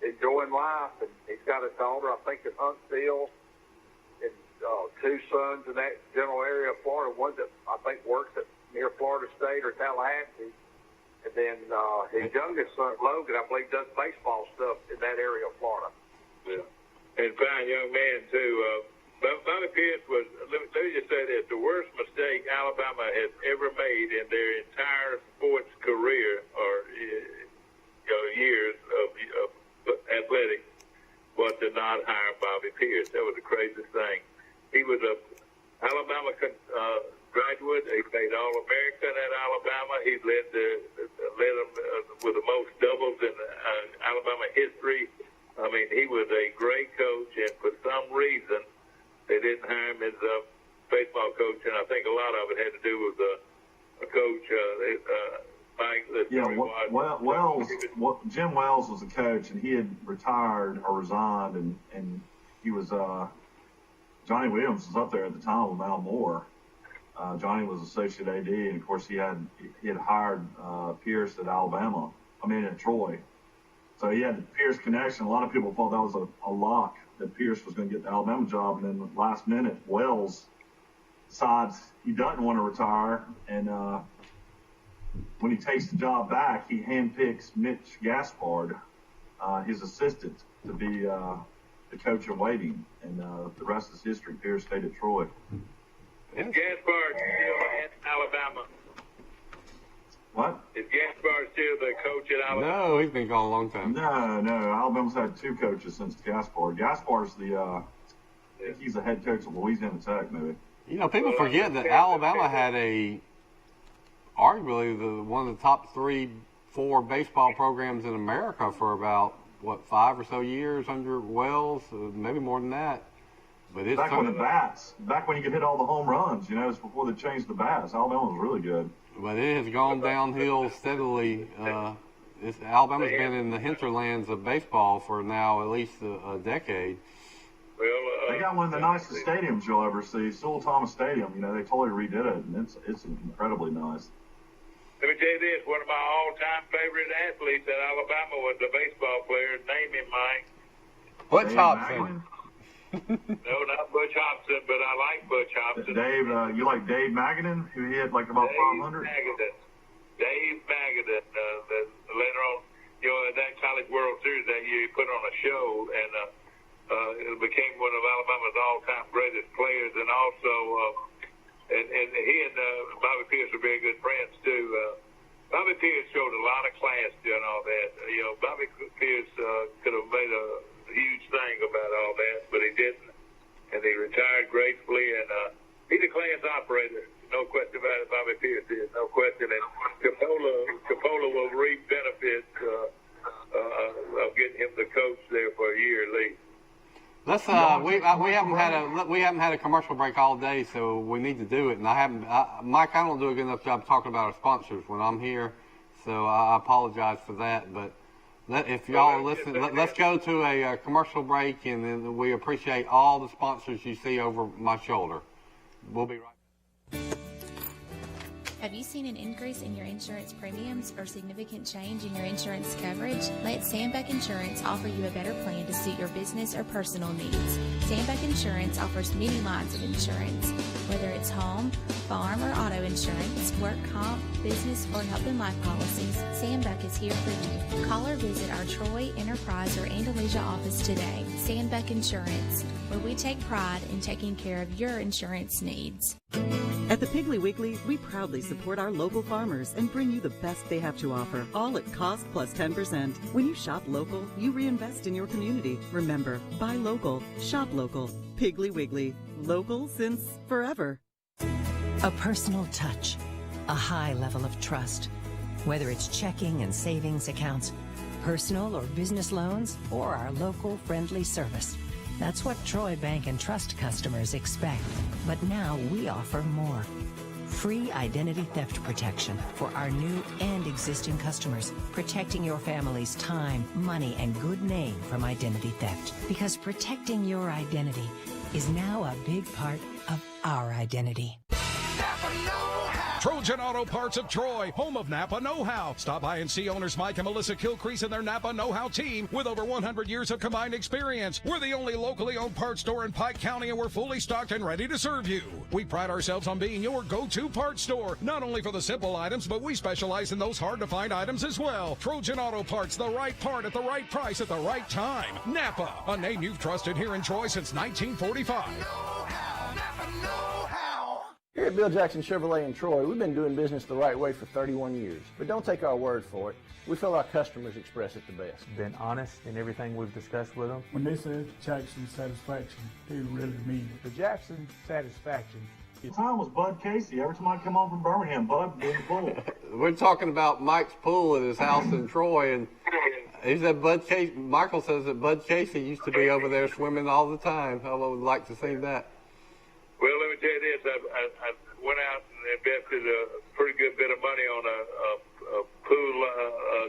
enjoying life. And he's got a daughter, I think, in Huntsville, and 2 sons in that general area of Florida. One that I think works near Florida State or Tallahassee. And then his youngest son, Logan, I believe, does baseball stuff in that area of Florida. Yeah. And fine young man, too. Bobby Pierce was, let me just say this, the worst mistake Alabama has ever made in their entire sports career or years of athletics was to not hire Bobby Pierce. That was the craziest thing. He was a Alabama graduate. He played All-American at Alabama. He led them with the most doubles in Alabama history. I mean, he was a great coach, and for some reason, they didn't hire him as a baseball coach, and I think a lot of it had to do with a coach, Mike. Jim Wells was a coach, and he had retired or resigned, and he was Johnny Williams was up there at the time with Mal Moore. Johnny was associate AD, and of course he had hired Pierce at at Troy. So he had the Pierce connection. A lot of people thought that was a lock, that Pierce was going to get the Alabama job, and then last minute, Wells decides he doesn't want to retire, and when he takes the job back, he handpicks Mitch Gaspard, his assistant, to be the coach in waiting, and the rest is history. Pierce stayed at Troy. Gaspard still at Alabama? What? Is Gaspard still the coach at Alabama? No, he's been gone a long time. No. Alabama's had 2 coaches since Gaspard. Gaspard's I think he's the head coach of Louisiana Tech, maybe. People forget that Alabama had arguably one of the top 3-4 baseball programs in America for about, 5 or so years under Wells, maybe more than that. But it's back when you could hit all the home runs, it's before they changed the bats. Alabama was really good. But it has gone downhill steadily. Alabama's been in the hinterlands of baseball for now at least a decade. Well, they got one of the nicest stadiums you'll ever see, Sewell Thomas Stadium. They totally redid it, and it's incredibly nice. Let me tell you this: one of my all-time favorite athletes at Alabama was a baseball player. Name him, Mike. Butch Hobson. No, not Butch Hobson, but I like Butch Hobson. Dave, you like Dave Magadan, who hit like about 500? Dave Magadan. Later on, in that College World Series that year, he put on a show, and it became one of Alabama's all-time greatest players. And also, and he and Bobby Pierce were very good friends too. Bobby Pierce showed a lot of class doing all that. Bobby Pierce could have made a huge thing about all that, but he didn't, and he retired gracefully, and he's a class operator, no question about it. Bobby Pierce is, no question, and Capola will reap benefits of getting him the coach there for a year at least. Let's we haven't had a commercial break all day, so we need to do it. And Mike, I don't do a good enough job talking about our sponsors when I'm here, so I apologize for that, but. If y'all listen, let's go to a commercial break, and then we appreciate all the sponsors you see over my shoulder. We'll be right back. Have you seen an increase in your insurance premiums or significant change in your insurance coverage? Let Sandbeck Insurance offer you a better plan to suit your business or personal needs. Sandbeck Insurance offers many lines of insurance, whether it's home, farm, or auto insurance, work comp, business, or health and life policies. Sandbeck is here for you. Call or visit our Troy, Enterprise, or Andalusia office today. Sandbeck Insurance, where we take pride in taking care of your insurance needs. At At the Piggly Wiggly, we proudly support our local farmers and bring you the best they have to offer, all at cost plus 10%. When you shop local, you reinvest in your community. Remember, buy local, shop local. Piggly Wiggly, local since forever. A personal touch, a high level of trust. Whether it's checking and savings accounts, personal or business loans, or our local friendly service. That's what Troy Bank and Trust customers expect. But now we offer more. Free identity theft protection for our new and existing customers, protecting your family's time, money, and good name from identity theft. Because protecting your identity is now a big part of our identity. Trojan Auto Parts of Troy, home of Napa Know-How. Stop by and see owners Mike and Melissa Kilcrease and their Napa Know-How team with over 100 years of combined experience. We're the only locally owned parts store in Pike County, and we're fully stocked and ready to serve you. We pride ourselves on being your go-to parts store, not only for the simple items, but we specialize in those hard-to-find items as well. Trojan Auto Parts, the right part at the right price at the right time. Napa, a name you've trusted here in Troy since 1945. Here at Bill Jackson Chevrolet in Troy, we've been doing business the right way for 31 years. But don't take our word for it. We feel our customers express it the best. Been honest in everything we've discussed with them. When they say Jackson Satisfaction, they really mean it. The Jackson Satisfaction. Your time was Bud Casey. Every time I come home from Birmingham, Bud would be in the pool. We're talking about Mike's pool at his house in Troy, and he said Bud Casey. Michael says that Bud Casey used to be over there swimming all the time. I would like to see that. Well, let me tell you this. I went out and invested a pretty good bit of money on a pool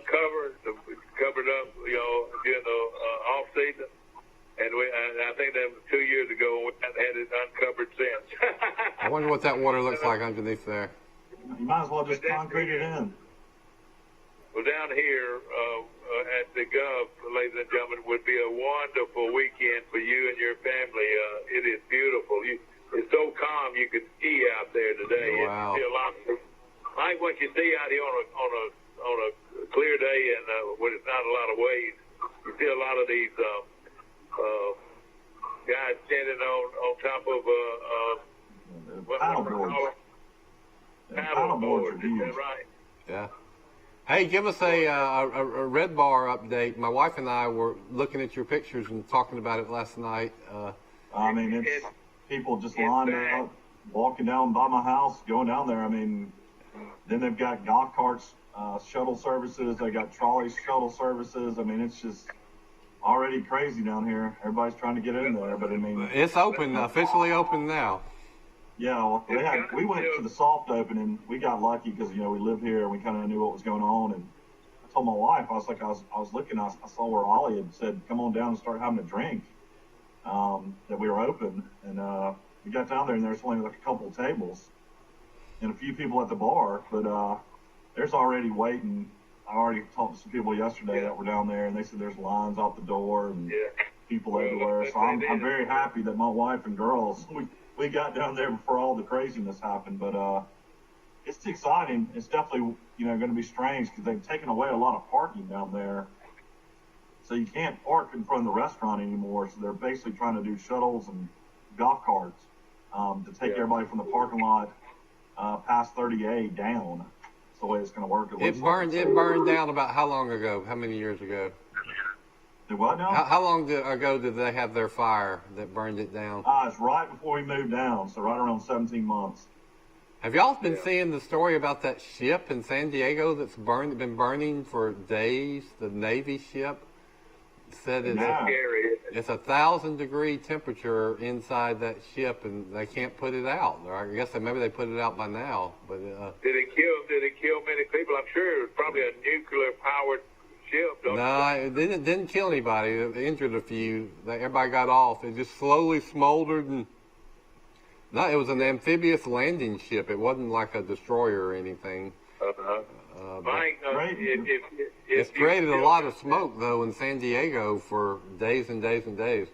cover to cover it up, during the off season. And I think that was 2 years ago. We haven't had it uncovered since. I wonder what that water looks like underneath there. You might as well just concrete it in. Well, down here at the Gulf, ladies and gentlemen, would be a wonderful weekend for you and your family. It is beautiful. It's so calm you could ski out there today. Wow. You see a lot like what you see out here on a clear day and when it's not a lot of waves, you see a lot of these guys standing on top of paddle boards. Is that right? Yeah. Hey, give us a Red Bar update. My wife and I were looking at your pictures and talking about it last night. I mean, it's people just lined up, walking down by my house, going down there. I mean, then they've got golf carts, shuttle services. They got trolley shuttle services. I mean, it's just already crazy down here. Everybody's trying to get in there, but I mean, it's open, officially open now. Yeah, well, we went to the soft opening. We got lucky because we live here and we kind of knew what was going on. And I told my wife, I was looking, I saw where Ollie had said, "Come on down and start having a drink." That we were open, and we got down there, and there's only like a couple of tables and a few people at the bar, but there's already waiting. I already talked to some people yesterday that were down there, and they said there's lines out the door and people everywhere. So I'm very happy that my wife and girls we got down there before all the craziness happened. But it's exciting. It's definitely going to be strange because they've taken away a lot of parking down there. So you can't park in front of the restaurant anymore. So they're basically trying to do shuttles and golf carts to take everybody from the parking lot past 30A down. That's the way it's going to work. It burned down about how long ago? How many years ago? Did what now? How long ago did they have their fire that burned it down? It's right before we moved down, so right around 17 months. Have y'all been seeing the story about that ship in San Diego that's been burning for days? The Navy ship said it's 1,000-degree temperature inside that ship, and they can't put it out. Or I guess maybe they put it out by now. But did it kill many people? I'm sure it was probably a nuclear-powered ship. No, it didn't kill anybody. It injured a few. Everybody got off. It just slowly smoldered. And no, it was an amphibious landing ship. It wasn't like a destroyer or anything. Mike, it's created a lot of smoke, though, in San Diego for days and days and days.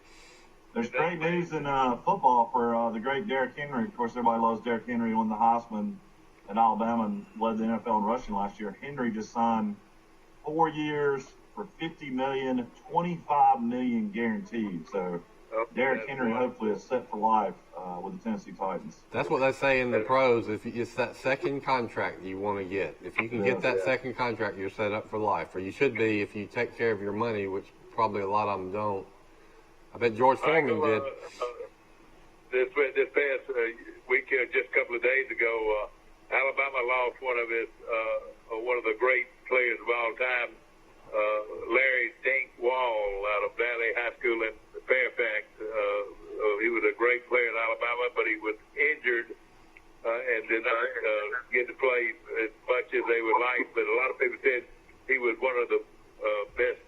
There's great news in football for the great Derrick Henry. Of course, everybody loves Derrick Henry. He won the Heisman at Alabama and led the NFL in rushing last year. Henry just signed 4 years for $50 million, $25 million guaranteed. So Derrick Henry hopefully is set for life with the Tennessee Titans. That's what they say in the pros. If it's that second contract you want to get, if you can get that second contract, you're set up for life, or you should be if you take care of your money, which probably a lot of them don't. I bet George Foreman did. This past week, just a couple of days ago, Alabama lost one of the great players of all time, Larry Dink Wall out of Valley High School in Fairfax. He was a great player at Alabama, but he was injured and did not get to play as much as they would like. But a lot of people said he was one of the best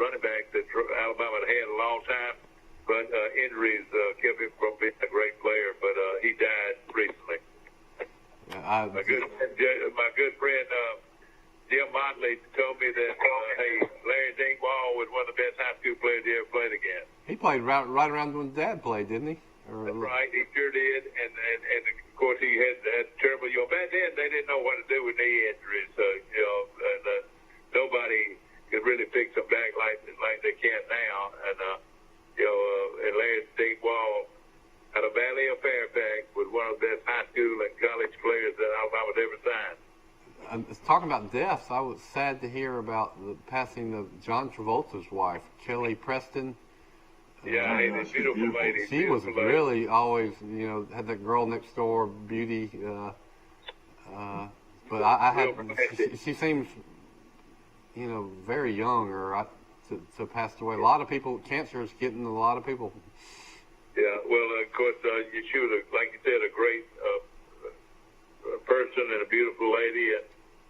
running backs that Alabama had in a long time. But injuries kept him from being a great player. But he died recently. My good friend Jim Motley told me that hey, Larry Dingwall was one of the best high school players he ever played against. He played right around when Dad played, didn't he? That's right, he sure did. And of course he had terrible. Back then they didn't know what to do with knee injuries. And nobody could really fix them back like they can now. And and Larry Dingwall out of Valley of Fairfax was one of the best high school and college players that Alabama's ever signed. Talking about deaths, I was sad to hear about the passing of John Travolta's wife, Kelly Preston. Yeah, a beautiful lady. She was really always, had that girl next door beauty. But she seems, very young or to pass away. A lot of people, cancer is getting a lot of people. Yeah, well, of course, she was, like you said, a great person and a beautiful lady and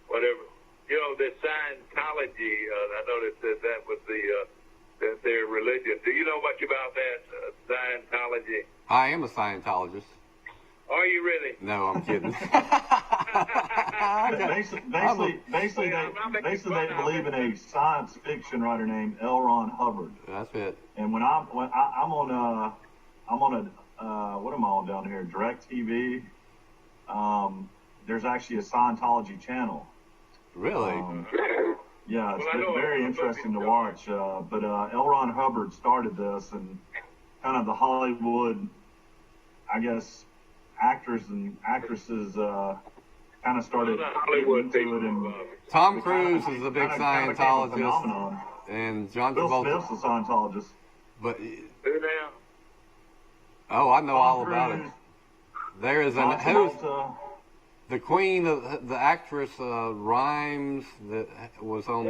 whatever. The Scientology, I noticed that was their religion. Do you know much about that, Scientology? I am a Scientologist. Are you really? No, I'm kidding. Basically, they believe in a science fiction writer named L. Ron Hubbard. That's it. And when I'm on what am I on down here? DirecTV. There's actually a Scientology channel. Really? Yeah, it's very interesting to watch. But L. Ron Hubbard started this, and kind of the Hollywood, I guess, actors and actresses kind of started getting into it. And Tom Cruise is a big Scientologist, and John Travolta. Bill Smith's a Scientologist. But who now? Oh, I know all about it. There is the queen of the actress Rhimes that was on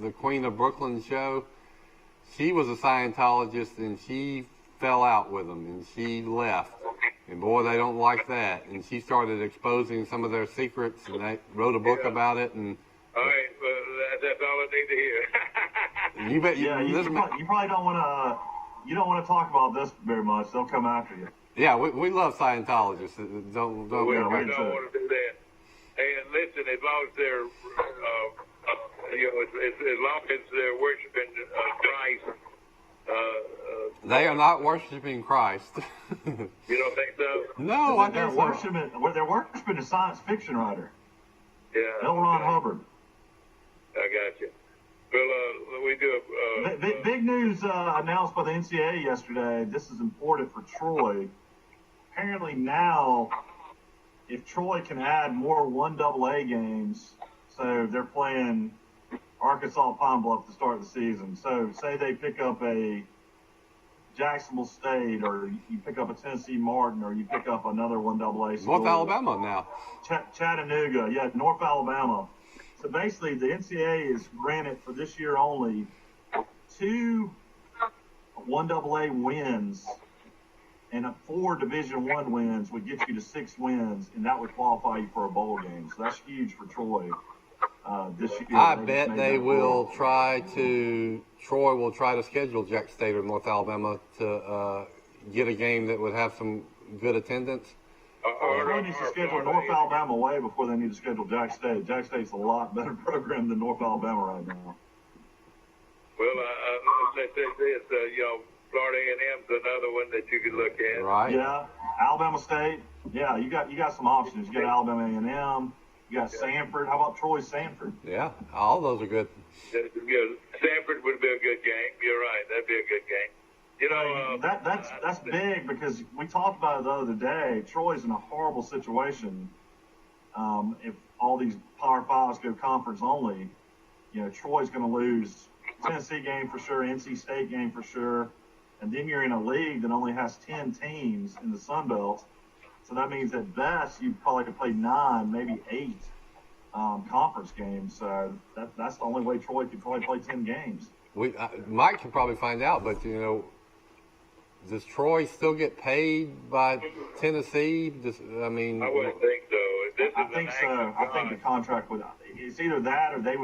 the Queen of Brooklyn show. She was a Scientologist, and she fell out with them, and she left. And boy, they don't like that. And she started exposing some of their secrets, and they wrote a book about it. And all right, well, that's all I need to hear. You probably don't want to. You don't want to talk about this very much. They'll come after you. Yeah, we love Scientologists. Don't we don't want to do that. And listen, as long as they're, as long as they're worshiping Christ. They are not worshiping Christ. You don't think so? No, I don't. They're worshiping a science fiction writer. Yeah. L. Ron Hubbard. I got you. Well, we do big news announced by the NCAA yesterday. This is important for Troy. Apparently now, if Troy can add more 1AA games, so they're playing Arkansas Pine Bluff to start the season. So say they pick up a Jacksonville State, or you pick up a Tennessee Martin, or you pick up another 1AA school. North Alabama now. Chattanooga, yeah, North Alabama. So basically, the NCAA is granted for this year only 2 1AA wins, and 4 Division I wins would get you to 6 wins, and that would qualify you for a bowl game. So that's huge for Troy this year. I bet Troy will try to schedule Jack State or North Alabama to get a game that would have some good attendance. Troy needs to schedule North Alabama way before they need to schedule Jack State. Jack State's a lot better program than North Alabama right now. Well, let's say this, Florida A&M's another one that you could look at. Right. Yeah, Alabama State. Yeah, you got some options. You got Alabama A&M. You got Sanford. How about Troy Sanford? Yeah, all those are good. Sanford would be a good game. You're right. That'd be a good game. You know, that's big because we talked about it the other day. Troy's in a horrible situation. If all these Power Fives go conference only, you know, Troy's going to lose Tennessee game for sure, NC State game for sure, and then you're in a league that only has 10 teams in the Sun Belt. So that means at best you probably could play 9, maybe 8 conference games. So that's the only way Troy could probably play 10 games. Mike can probably find out, but you know, does Troy still get paid by Tennessee? I wouldn't think so. I think so. I think the contract would. It's either that or they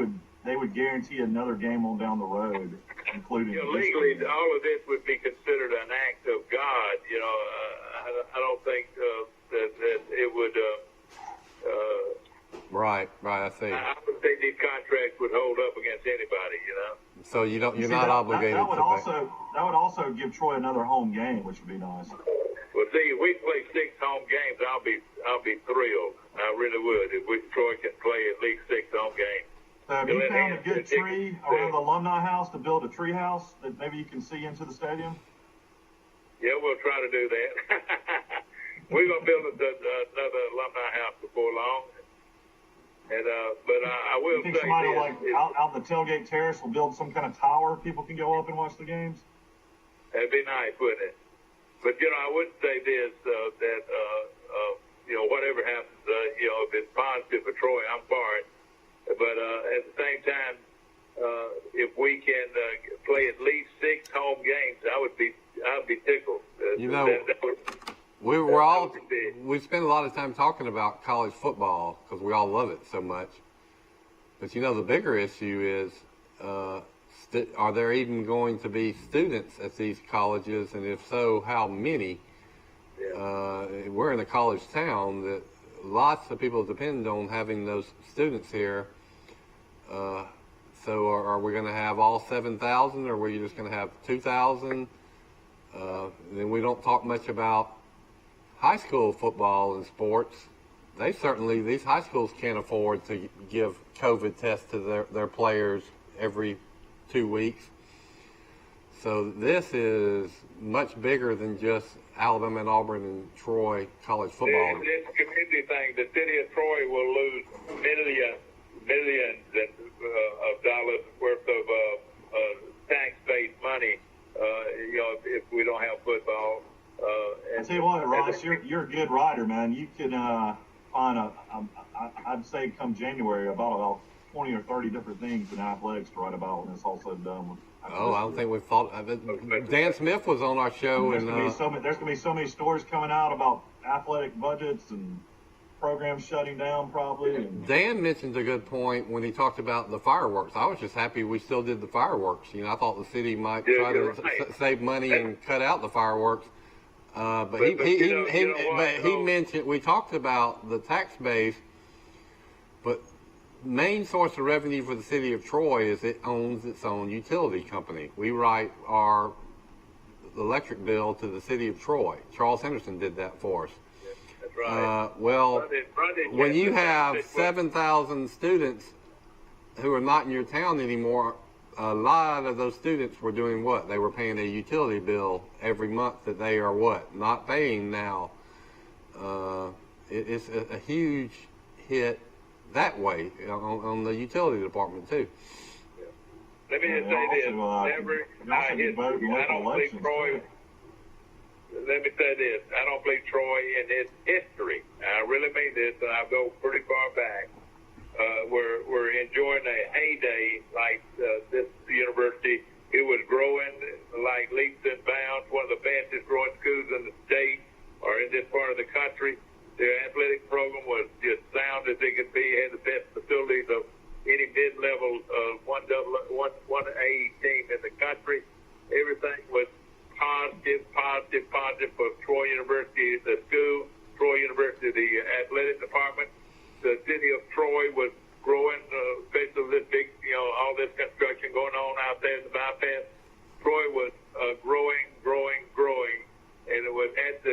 would guarantee another game on down the road, including. You know, legally, all of this would be considered an act of God. You know, I don't think that it would. Right. I see. I would think these contracts would hold up against anybody. You know. So you're not obligated. That would also give Troy another home game, which would be nice. Well, see, if we play 6 home games, I'll be thrilled. I really would. If Troy can play at least 6 home games. So have you found a good tree around the alumni house to build a tree house that maybe you can see into the stadium? Yeah, we'll try to do that. We're gonna build another alumni house before long. And but I will say, somebody out in the tailgate terrace will build some kind of tower people can go up and watch the games. That'd be nice, wouldn't it? But you know, I would say this that you know, whatever happens, you know, if it's positive for Troy, I'm for it. But at the same time, if we can play at least 6 home games, I'd be tickled. You know, we spend a lot of time talking about college football because we all love it so much. But you know, the bigger issue is, are there even going to be students at these colleges, and if so, how many? Yeah. We're in a college town that lots of people depend on having those students here. So are we going to have all 7,000, or are we just going to have 2,000? Then we don't talk much about high school football and sports. These high schools can't afford to give COVID tests to their players every 2 weeks. So this is much bigger than just Alabama and Auburn and Troy college football. This community thing, the city of Troy will lose millions of dollars worth of tax-based money, you know, if we don't have football. I tell you what, Ross, you're a good writer, man. You can find I'd say come January about 20 or 30 different things in athletics to write about when it's all said and done. Oh, I don't think we've thought of it. Dan Smith was on our show. There's going to be so many stories coming out about athletic budgets and programs shutting down probably. And Dan mentioned a good point when he talked about the fireworks. I was just happy we still did the fireworks. You know, I thought the city might try to save money and cut out the fireworks. But he mentioned, we talked about the tax base, but main source of revenue for the city of Troy is it owns its own utility company. We write our electric bill to the city of Troy. Charles Henderson did that for us. That's right. When you have 7,000 students who are not in your town anymore, a lot of those students were doing what? They were paying a utility bill every month that they are what? Not paying now. It's a huge hit that way on the utility department too. Yeah. Let me just say this: I don't believe Troy. Let me say this: I don't believe Troy in its history. I really mean this, and I go pretty far back. We're enjoying a heyday like this university. It was growing like leaps and bounds. One of the fastest growing schools in the state or in this part of the country. The athletic program was just sound as it could be. It had the best facilities of any mid-level 1A team in the country. Everything was positive for Troy University, the school, Troy University, the athletic department. The city of Troy was growing, especially this big, you know, all this construction going on out there in the bypass. Troy was growing, and it was at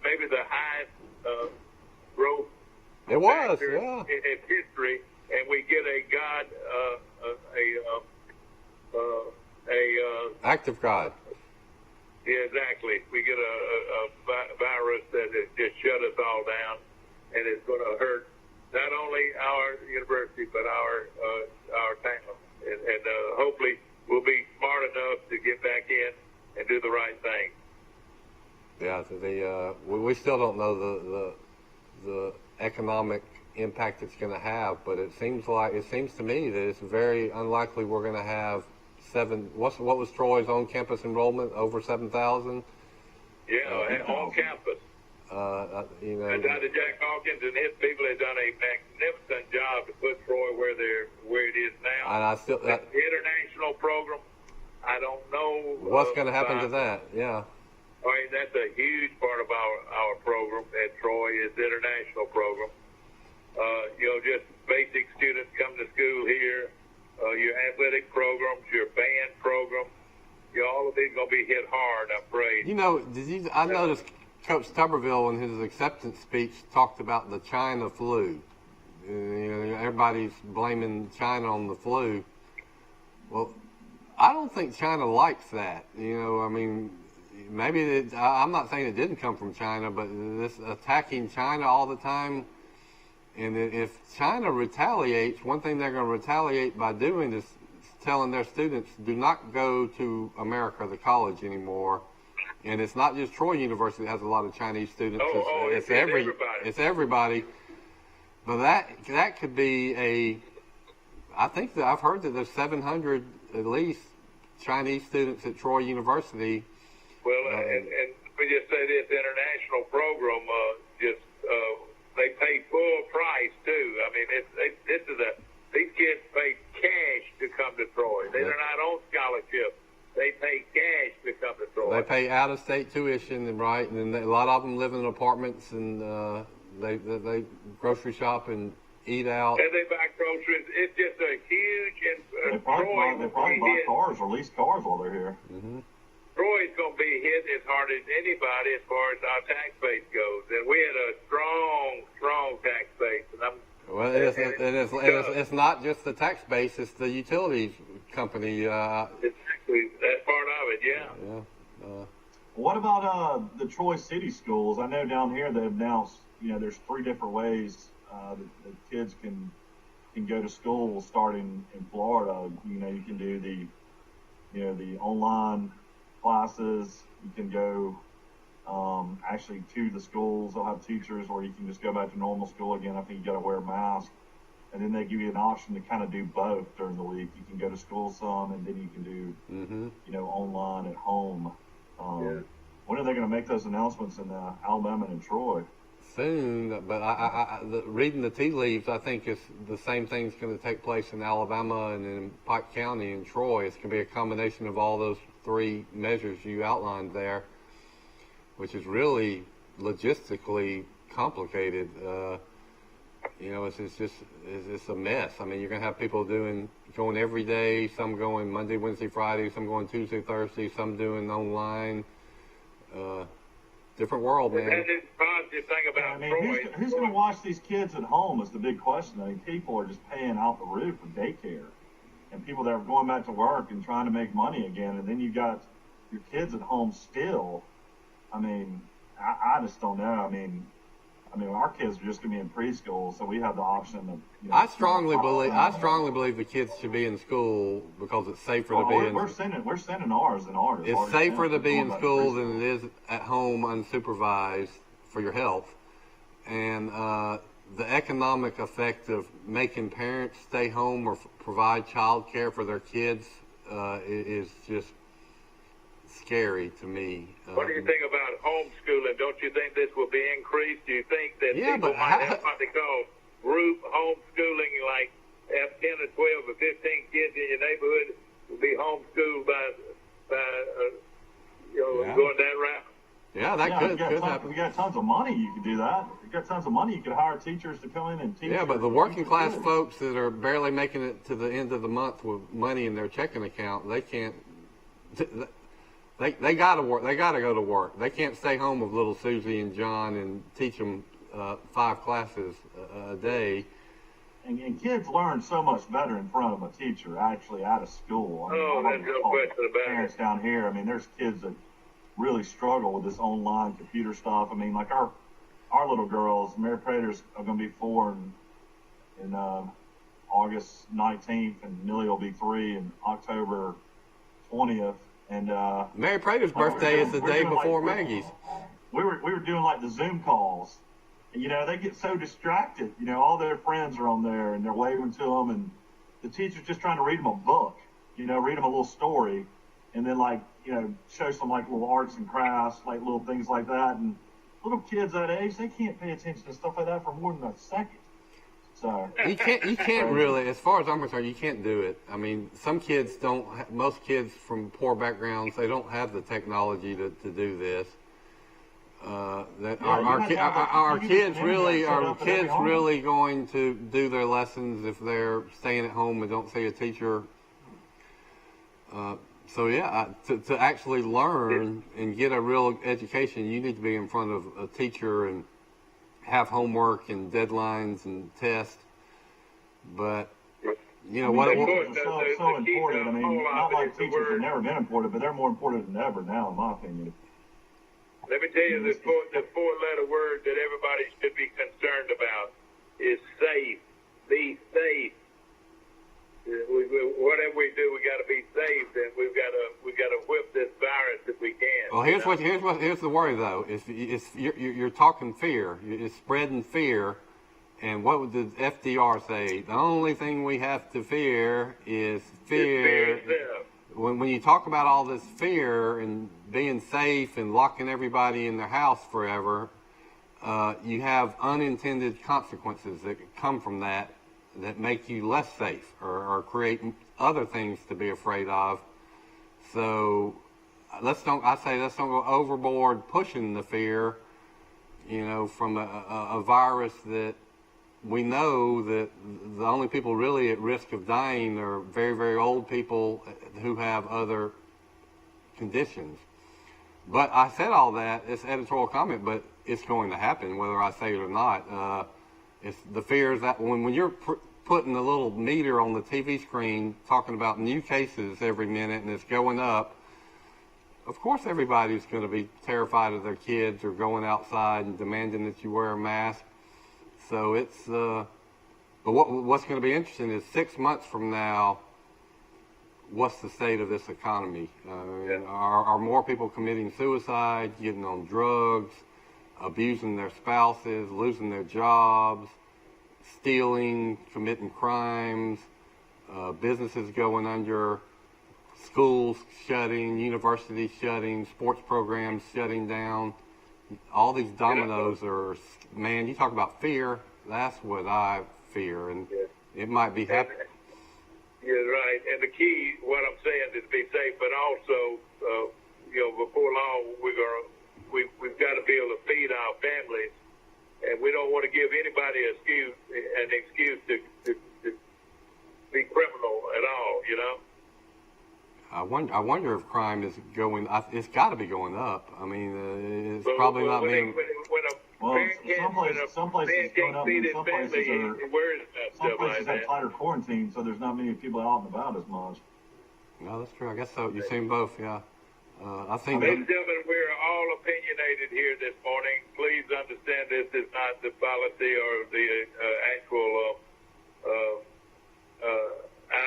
maybe the highest growth in history, and we get act of God. Yeah, exactly. We get a virus that has just shut us all down, and it's going to hurt not only our university but our town. And hopefully we'll be smart enough to get back in and do the right thing. Yeah, we still don't know the economic impact it's going to have, but it seems to me that it's very unlikely we're going to have what was Troy's on-campus enrollment, over 7,000? Yeah, on campus. And Dr. Jack Hawkins and his people have done a magnificent job to put Troy where it is now. And I still the international program, I don't know what's going to happen to that. Yeah. I mean, that's a huge part of our program at Troy is the international program. Just basic students come to school here. Your athletic programs, your band program, all of these going to be hit hard, I'm afraid. I noticed Coach Tuberville in his acceptance speech talked about the China flu. Everybody's blaming China on the flu. Well, I don't think China likes that. Maybe I'm not saying it didn't come from China, but this attacking China all the time. And if China retaliates, one thing they're going to retaliate by doing is telling their students, do not go to America, the college anymore. And it's not just Troy University that has a lot of Chinese students. It's everybody. It's everybody. But that could be I think that I've heard that there's 700 at least Chinese students at Troy University. Well, and we just say this international program, they pay full price too. I mean, these kids pay cash to come to Troy. They're not on scholarship. They pay cash to come to Troy. They pay out-of-state tuition, and a lot of them live in apartments, and they grocery shop and eat out. And they buy groceries. It's just a huge. They probably buy cars or lease cars while they're here. Mm-hmm. Troy's going to be hit as hard as anybody as far as our tax base goes, and we had a strong tax base. It's not just the tax base; it's the utilities company. Exactly, that's part of it. Yeah. What about the Troy City schools? I know down here they've announced, there's 3 different ways that kids can go to school starting in Florida. You can do the online classes. You can go actually to the schools. They'll have teachers, or you can just go back to normal school again. I think you got to wear a mask. And then they give you an option to kind of do both during the week. You can go to school some, and then you can do, online at home. When are they going to make those announcements in Alabama and Troy? Soon, but reading the tea leaves, I think it's the same thing's going to take place in Alabama and in Pike County and Troy. It's going to be a combination of all those 3 measures you outlined there, which is really logistically complicated. It's a mess. I mean, you're going to have people going every day, some going Monday, Wednesday, Friday, some going Tuesday, Thursday, some doing online. Different world, man. That is the positive thing about Troy. Who's going to watch these kids at home is the big question. I mean, people are just paying out the roof for daycare. And people that are going back to work and trying to make money again. And then you got your kids at home still. I mean, I just don't know. I mean, our kids are just going to be in preschool, so we have the option of. I strongly believe the kids should be in school because it's safer to be in. We're sending ours in ours. It's safer to be in school than it is at home unsupervised for your health, and the economic effect of making parents stay home or provide child care for their kids is just scary to me. What do you think about homeschooling? Don't you think this will be increased? Do you think that people might have what they call group homeschooling, like have 10 or 12 or 15 kids in your neighborhood will be homeschooled by going that route? Yeah, that could happen. You got tons of money, you could do that. You got tons of money, you could hire teachers to come in and teach. Yeah, but the working class folks that are barely making it to the end of the month with money in their checking account, they can't. They got to work. They got to go to work. They can't stay home with little Susie and John and teach them 5 classes a day. And kids learn so much better in front of a teacher, actually, out of school. There's no question about it. Parents down here, I mean, there's kids that really struggle with this online computer stuff. I mean, like our little girls, Mary Prater's are going to be 4 in August 19th, and Millie will be 3 in October 20th. And Mary Prater's birthday is the day before Maggie's. We were doing like the Zoom calls. And, they get so distracted. All their friends are on there and they're waving to them, and the teacher's just trying to read them a book, read them a little story, and then show some like little arts and crafts, like little things like that. And little kids that age, they can't pay attention to stuff like that for more than a second. So you can't really, as far as I'm concerned, you can't do it. I mean, some kids don't. Most kids from poor backgrounds, they don't have the technology to do this. Are kids really going to do their lessons if they're staying at home and don't see a teacher? To actually learn and get a real education, you need to be in front of a teacher and have homework and deadlines and tests. But teachers are so important. I mean, not like teachers have never been important, but they're more important than ever now, in my opinion. Let me tell you, the 4-letter word that everybody should be concerned about is safe. Be safe. Whatever we do, we got to be safe, and we got to whip this virus if we can. Well, here's the worry though. You're talking fear. It's spreading fear, and what would the FDR say? The only thing we have to fear is fear. When you talk about all this fear and being safe and locking everybody in their house forever, you have unintended consequences that come from that make you less safe or create other things to be afraid of. So let's don't go overboard pushing the fear, from a virus that we know that the only people really at risk of dying are very, very old people who have other conditions. But I said all that, it's editorial comment, but it's going to happen whether I say it or not. It's the fear is that when you're putting a little meter on the TV screen talking about new cases every minute and it's going up, of course everybody's going to be terrified of their kids or going outside and demanding that you wear a mask. So it's, but what's going to be interesting is 6 months from now, what's the state of this economy? Are more people committing suicide, getting on drugs, abusing their spouses, losing their jobs, stealing, committing crimes, businesses going under, schools shutting, universities shutting, sports programs shutting down? All these dominoes are, man, you talk about fear, that's what I fear, and it might be happening. You're right, and the key, what I'm saying, is be safe, but also, before long, we've got to be able to feed our families, and we don't want to give anybody an excuse to be criminal at all, I wonder if crime is going. It's got to be going up. I mean, it's probably not being. Some places going up, and some places have tighter quarantine, so there's not many people out and about as much. No, that's true. I guess so. You've seen both, yeah. I think. Ladies and gentlemen, we're all opinionated here this morning. Please understand this is not the policy or the actual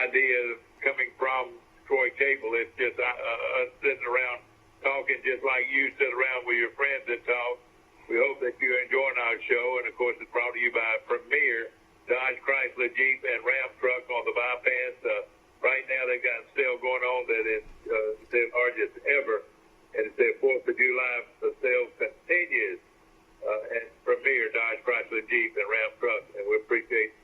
idea coming from Troy Cable. It's just us sitting around talking just like you sit around with your friends and talk. We hope that you're enjoying our show, and of course it's brought to you by Premier Dodge, Chrysler, Jeep, and Ram truck on the bypass. Right now they've got a sale going on that is the largest ever, and it's their 4th of July. The sale continues at Premier Dodge, Chrysler, Jeep, and Ram truck, and we appreciate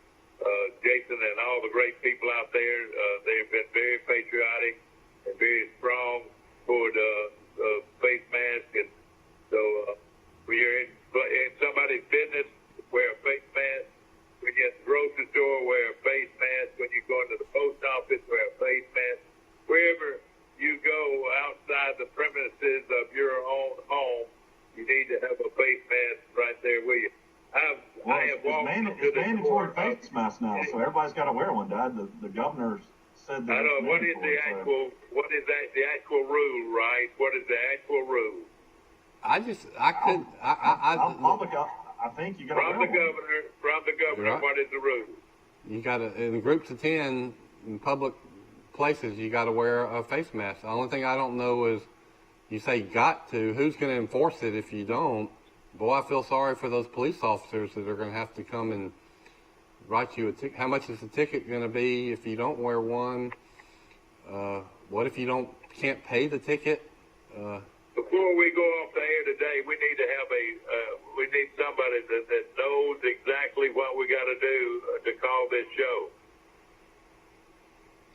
Jason and all the great people out there. They've been very patriotic and very strong toward face mask, and so when you're in somebody's business, wear a face mask. When you're at the grocery store, wear a face mask. When you go into the post office, wear a face mask. Wherever you go outside the premises of your own home, you need to have a face mask right there with you. It's mandatory face mask now, so everybody's got to wear one, Dad. The governor said that. I don't know what is the actual rule, right? What is the actual rule? I think you got from the governor. Right. What is the rule? You got to, in groups of 10 in public places, you got to wear a face mask. The only thing I don't know is, you say got to, who's going to enforce it if you don't? Boy, I feel sorry for those police officers that are going to have to come and write you a ticket. How much is the ticket going to be if you don't wear one? What if you can't pay the ticket? Before we go off the air today, we need to have we need somebody that knows exactly what we got to do to call this show.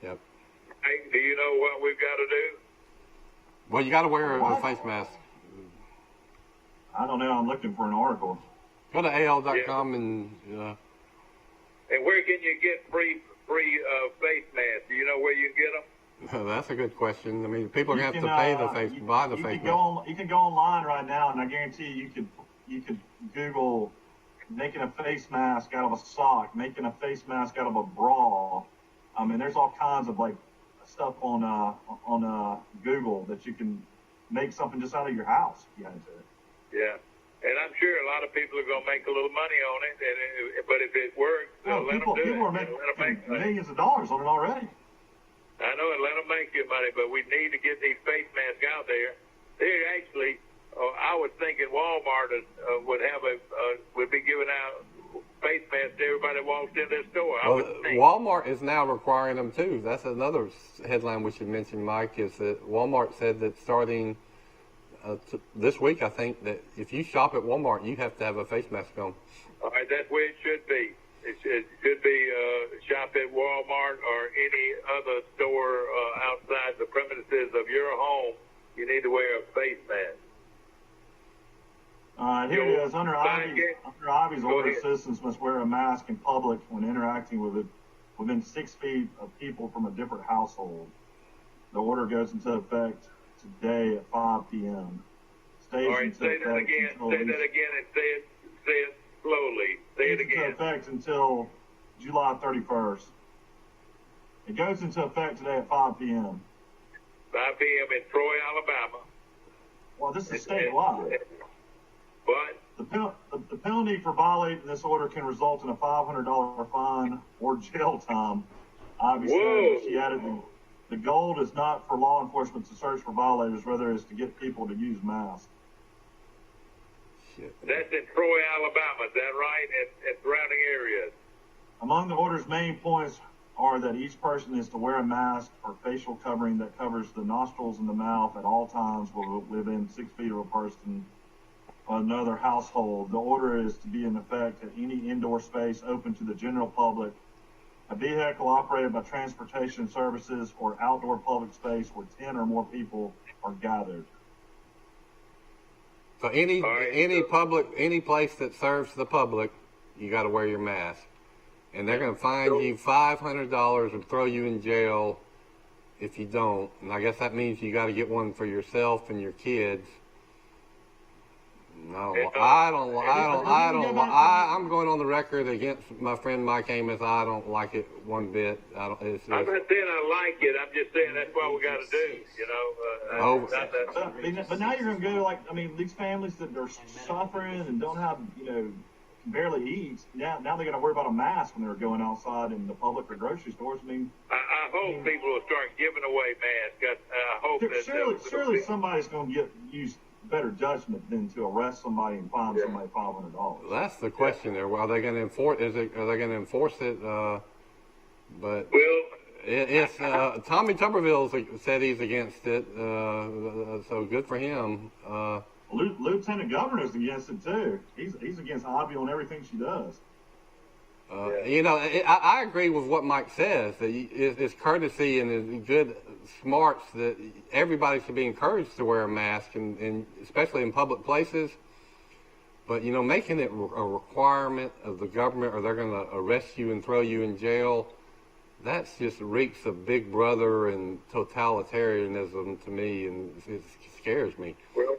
Yep. Hey, do you know what we've got to do? Well, you got to wear a face mask. I don't know. I'm looking for an article. Go to al.com and. And where can you get free face masks? Do you know where you can get them? That's a good question. I mean, people are going to have to pay buy the face mask. You can go online right now, and I guarantee you could Google making a face mask out of a sock, making a face mask out of a bra. I mean, there's all kinds of stuff on Google that you can make something just out of your house if you had to. Yeah. And I'm sure a lot of people are going to make a little money on it, but if it works, let them do it. People are making millions of dollars on it already. I know, and let them make you money, but we need to get these face masks out there. They actually, I was thinking Walmart would be giving out face masks to everybody that walks in their store. Walmart is now requiring them too. That's another headline we should mention, Mike, is that Walmart said that starting this week, I think, that if you shop at Walmart, you have to have a face mask on. All right, that's where it should be. It should be shop at Walmart or any other store outside the premises of your home. You need to wear a face mask. Here it is. Under Ivy's order, citizens must wear a mask in public when interacting within 6 feet of people from a different household. The order goes into effect today at 5 p.m. All right, say that again. Say that again and say it slowly. Say it again. Into effect until July 31st. It goes into effect today at 5 p.m. 5 p.m. in Troy, Alabama. Well, this is statewide. But the penalty for violating this order can result in a $500 fine or jail time. Obviously, she added the goal is not for law enforcement to search for violators, rather is to get people to use masks. That's in Troy, Alabama. Is that right? And surrounding areas. Among the order's main points are that each person is to wear a mask or facial covering that covers the nostrils and the mouth at all times within 6 feet of a person or another household. The order is to be in effect at any indoor space open to the general public, a vehicle operated by transportation services, or outdoor public space where 10 or more people are gathered. So any place that serves the public, you got to wear your mask, and they're going to fine you $500 and throw you in jail if you don't. And I guess that means you got to get one for yourself and your kids. No, I'm going on the record against my friend Mike Amos. I don't like it one bit. I'm not saying I like it. I'm just saying that's what we got to do. You know. But now you're going to go these families that are suffering and don't have, can barely eat. Now they're going to worry about a mask when they're going outside in the public or grocery stores. I hope people will start giving away masks. I hope surely somebody's going to use better judgment than to arrest somebody and fine somebody $500. That's the question there. Are they going to enforce? Are they going to enforce it? But it's Tommy Tuberville said he's against it. So good for him. Lieutenant Governor's against it too. He's against Ivy on everything she does. I agree with what Mike says. That it's courtesy and it's good smarts that everybody should be encouraged to wear a mask, and especially in public places. But making it a requirement of the government, or they're going to arrest you and throw you in jail, that's just reeks of Big Brother and totalitarianism to me, and it scares me. Well,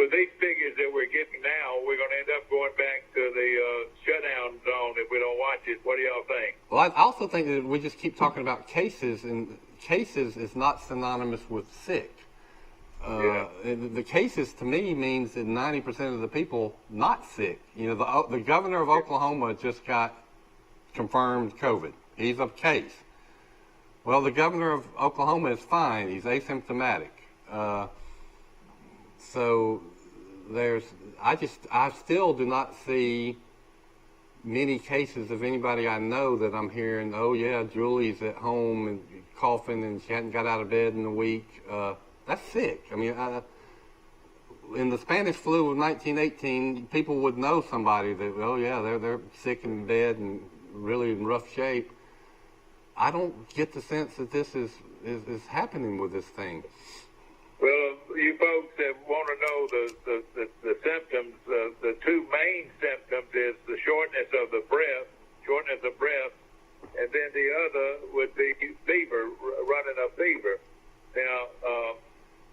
with these figures that we're getting now, we're going to end up going back to the shutdown zone if we don't watch it. What do y'all think? Well, I also think that we just keep talking about cases, and cases is not synonymous with sick. The cases to me means that 90% of the people not sick. You know, the governor of Oklahoma just got confirmed COVID. He's a case. Well, the governor of Oklahoma is fine. He's asymptomatic. So I still do not see many cases of anybody I know that I'm hearing, oh yeah, Julie's at home and coughing and she hadn't got out of bed in a week. That's sick. I mean, in the Spanish flu of 1918, people would know somebody that, oh yeah, they're sick in bed and really in rough shape. I don't get the sense that this is happening with this thing. Well, you folks that want to know the symptoms, the two main symptoms is the shortness of breath, and then the other would be fever, running a fever. Now,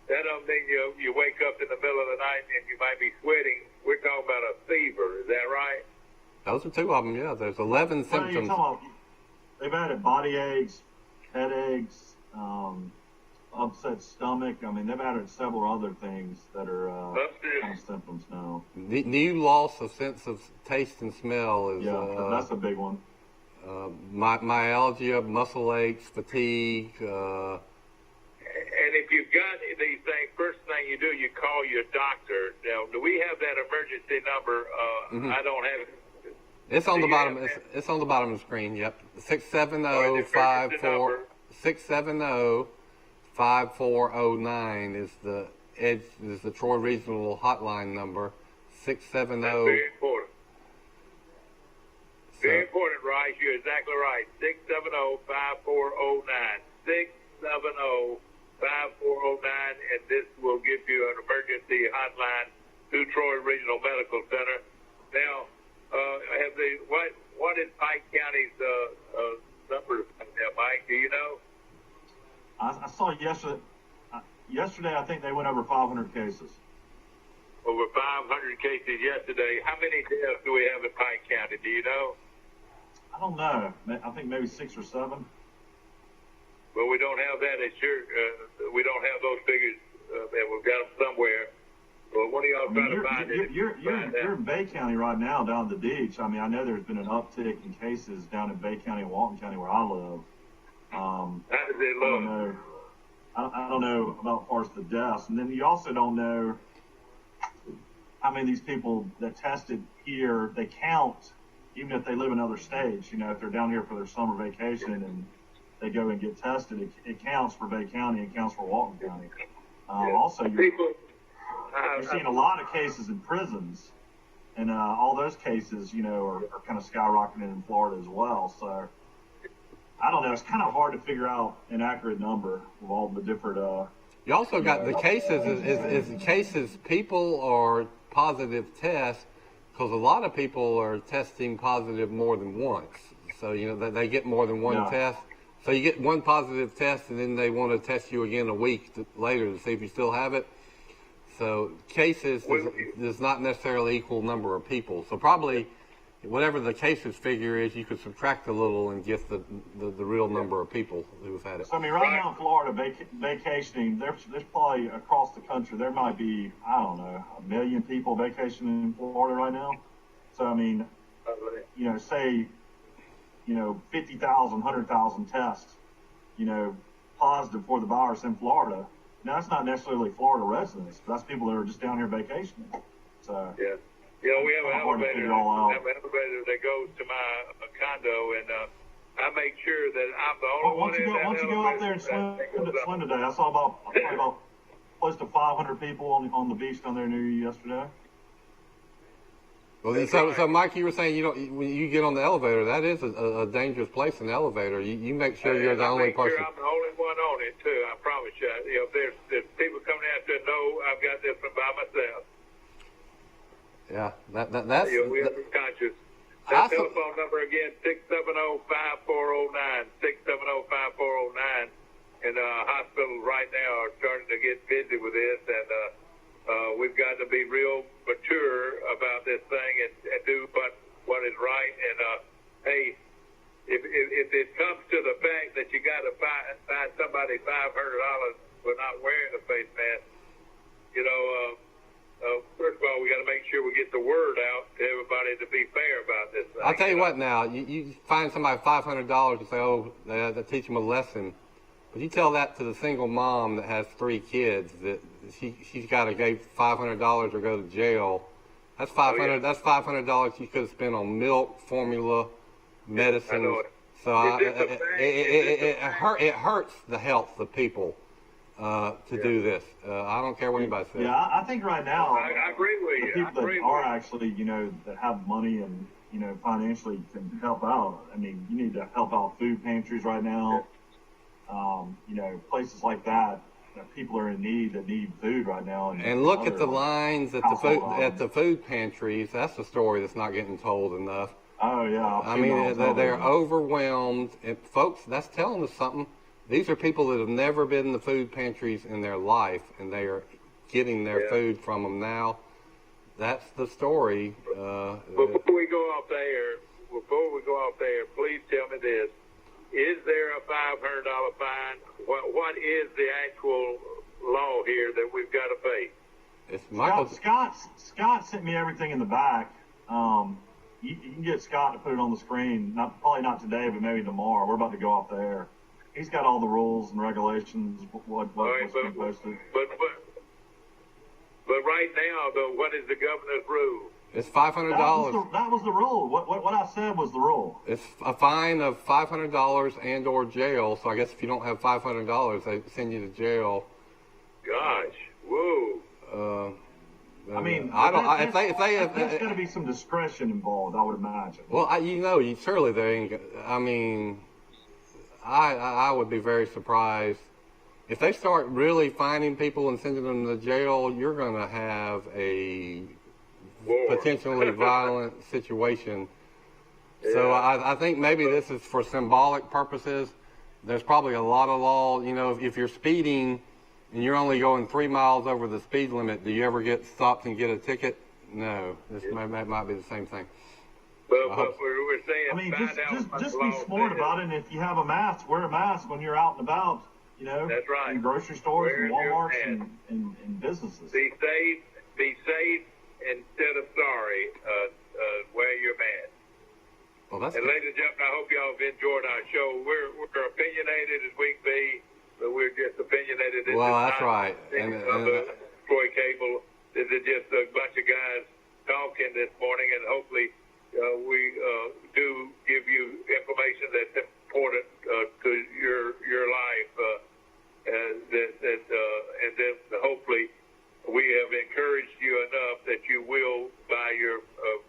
that don't mean you wake up in the middle of the night and you might be sweating. We're talking about a fever. Is that right? Those are two of them, yeah. There's 11 symptoms. They've added body aches, headaches, upset stomach. I mean, they've added several other things that are kind of symptoms now. New loss of sense of taste and smell is that's a big one. Myalgia, muscle aches, fatigue. And if you've got these things, first thing you do, you call your doctor. Now, do we have that emergency number? I don't have it. It's on the bottom. It's on the bottom of the screen. Yep, 670-5409 is the Troy Regional Hotline number. 670. That's very important. Very important, Rice. You're exactly right. 670-5409. 670-5409, and this will give you an emergency hotline to Troy Regional Medical Center. Now, what is Pike County's numbers there, Mike? Do you know? I saw yesterday. Yesterday, I think they went over 500 cases. Over 500 cases yesterday. How many deaths do we have in Pike County? Do you know? I don't know. I think maybe 6 or 7. Well, we don't have that. We don't have those figures, and we've got them somewhere. Well, what are y'all trying to find? You're in Bay County right now, down at the beach. I mean, I know there's been an uptick in cases down in Bay County and Walton County where I live. How does it look? I don't know about as far as the deaths. And then you also don't know how many of these people that tested here, they count, even if they live in other states. You know, if they're down here for their summer vacation and they go and get tested, it counts for Bay County, it counts for Walton County. Also, you're seeing a lot of cases in prisons, and all those cases, you know, are kind of skyrocketing in Florida as well. So I don't know. It's kind of hard to figure out an accurate number of all the different. You also got the cases is cases people are positive tests, because a lot of people are testing positive more than once. So you know they get more than one test. So you get one positive test, and then they want to test you again a week later to see if you still have it. So cases does not necessarily equal number of people. So probably whatever the cases figure is, you could subtract a little and get the real number of people who've had it. So I mean, right now in Florida, vacationing, there's probably across the country, there might be, I don't know, 1 million people vacationing in Florida right now. So I mean, you know, say, you know, 50,000, 100,000 tests, you know, positive for the virus in Florida. Now, that's not necessarily Florida residents. That's people that are just down here vacationing. So yeah, you know, we have an elevator. That goes to my condo, and I make sure that I'm the only one in that elevator. Why don't you go out there and swim today? I saw about close to 500 people on the beach down there near you yesterday. Well, so Mike, you were saying when you get on the elevator, that is a dangerous place, an elevator. You make sure you're the only person. I'm the only one on it too. I promise you. You know, if there's people coming out there, no, I've got this one by myself. Yeah, that's. You know, we have conscious. That telephone number again, 670-5409, 670-5409. And hospitals right now are starting to get busy with this, and we've got to be real mature about this thing and do what is right. And hey, if it comes to the fact that you got to find somebody $500 for not wearing a face mask, you know, first of all, we got to make sure we get the word out to everybody to be fair about this thing. I'll tell you what now, you find somebody $500 and say, oh, they teach them a lesson. But you tell that to the single mom that has 3 kids that she's got to give $500 or go to jail. That's $500. Oh, yeah. That's $500 you could have spent on milk, formula, medicine. I know it. So it hurts the health of people to do this. I don't care what anybody says. Yeah, I think right now I agree with you. The people that are actually, you know, that have money and, you know, financially can help out. I mean, you need to help out food pantries right now. You know, places like that. People are in need that need food right now. And look at the lines at the food pantries. That's the story that's not getting told enough. Oh yeah, I mean they're overwhelmed. And folks, that's telling us something. These are people that have never been in the food pantries in their life, and they are getting their food from them now. That's the story. Before we go off there, please tell me this. Is there a $500 fine? What is the actual law here that we've got to pay? It's Michael. Scott sent me everything in the back. You can get Scott to put it on the screen. Probably not today, but maybe tomorrow. We're about to go off the air. He's got all the rules and regulations. What's being posted. But right now, though, what is the governor's rule? It's $500. That was the rule. What I said was the rule. It's a fine of $500 and/or jail. So I guess if you don't have $500, they send you to jail. Gosh, whoa. I mean, there's going to be some discretion involved, I would imagine. Well, surely there ain't. I mean, I would be very surprised if they start really finding people and sending them to jail. You're going to have a potentially violent situation. Yeah. So I think maybe this is for symbolic purposes. There's probably a lot of law. You know, if you're speeding and you're only going 3 miles over the speed limit, do you ever get stopped and get a ticket? No. That might be the same thing. But we're saying, I mean, just be smart about it. And if you have a mask, wear a mask when you're out and about. You know, that's right. In grocery stores and Walmarts and businesses. Be safe instead of sorry. Wear your mask. Well, that's and ladies and gentlemen, I hope y'all have enjoyed our show. We're opinionated as we can be, but we're just opinionated. Well, that's right. And Troy Cable, this is just a bunch of guys talking this morning, and hopefully we do give you information that's important to your life, and then hopefully we have encouraged you enough that you will buy your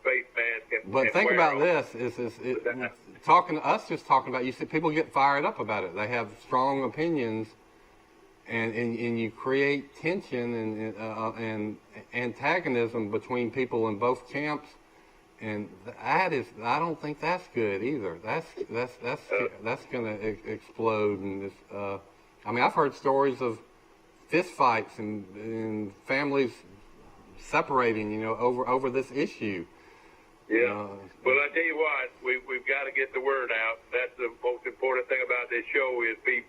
face mask. But think about this: talking about. You see, people get fired up about it. They have strong opinions, and you create tension and antagonism between people in both camps. And I don't think that's good either. That's going to explode. And I mean, I've heard stories of fist fights and families separating, you know, over this issue. Yeah. Well, I tell you what, we've got to get the word out. That's the most important thing about this show is be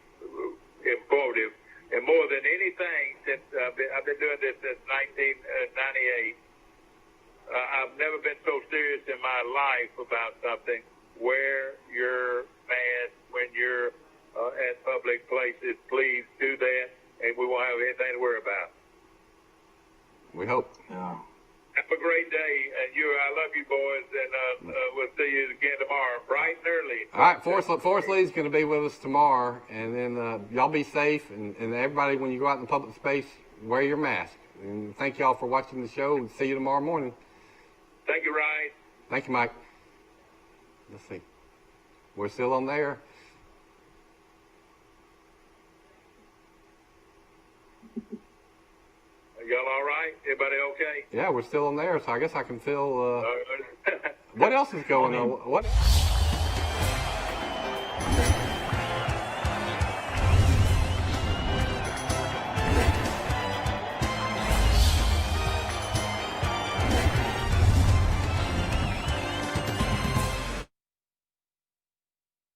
informative. And more than anything, since I've been doing this since 1998. I've never been so serious in my life about something. Wear your mask when you're at public places. Please do that, and we won't have anything to worry about. We hope. Yeah. Have a great day, and I love you, boys, and we'll see you again tomorrow, bright and early. All right, Forrest Lee's going to be with us tomorrow, and then y'all be safe, and everybody, when you go out in the public space, wear your mask. And thank y'all for watching the show, and see you tomorrow morning. Thank you, Ryan. Thank you, Mike. Let's see. We're still on there. Y'all all right? Everybody okay? Yeah, we're still on there, so I guess I can feel... what else is going on? What?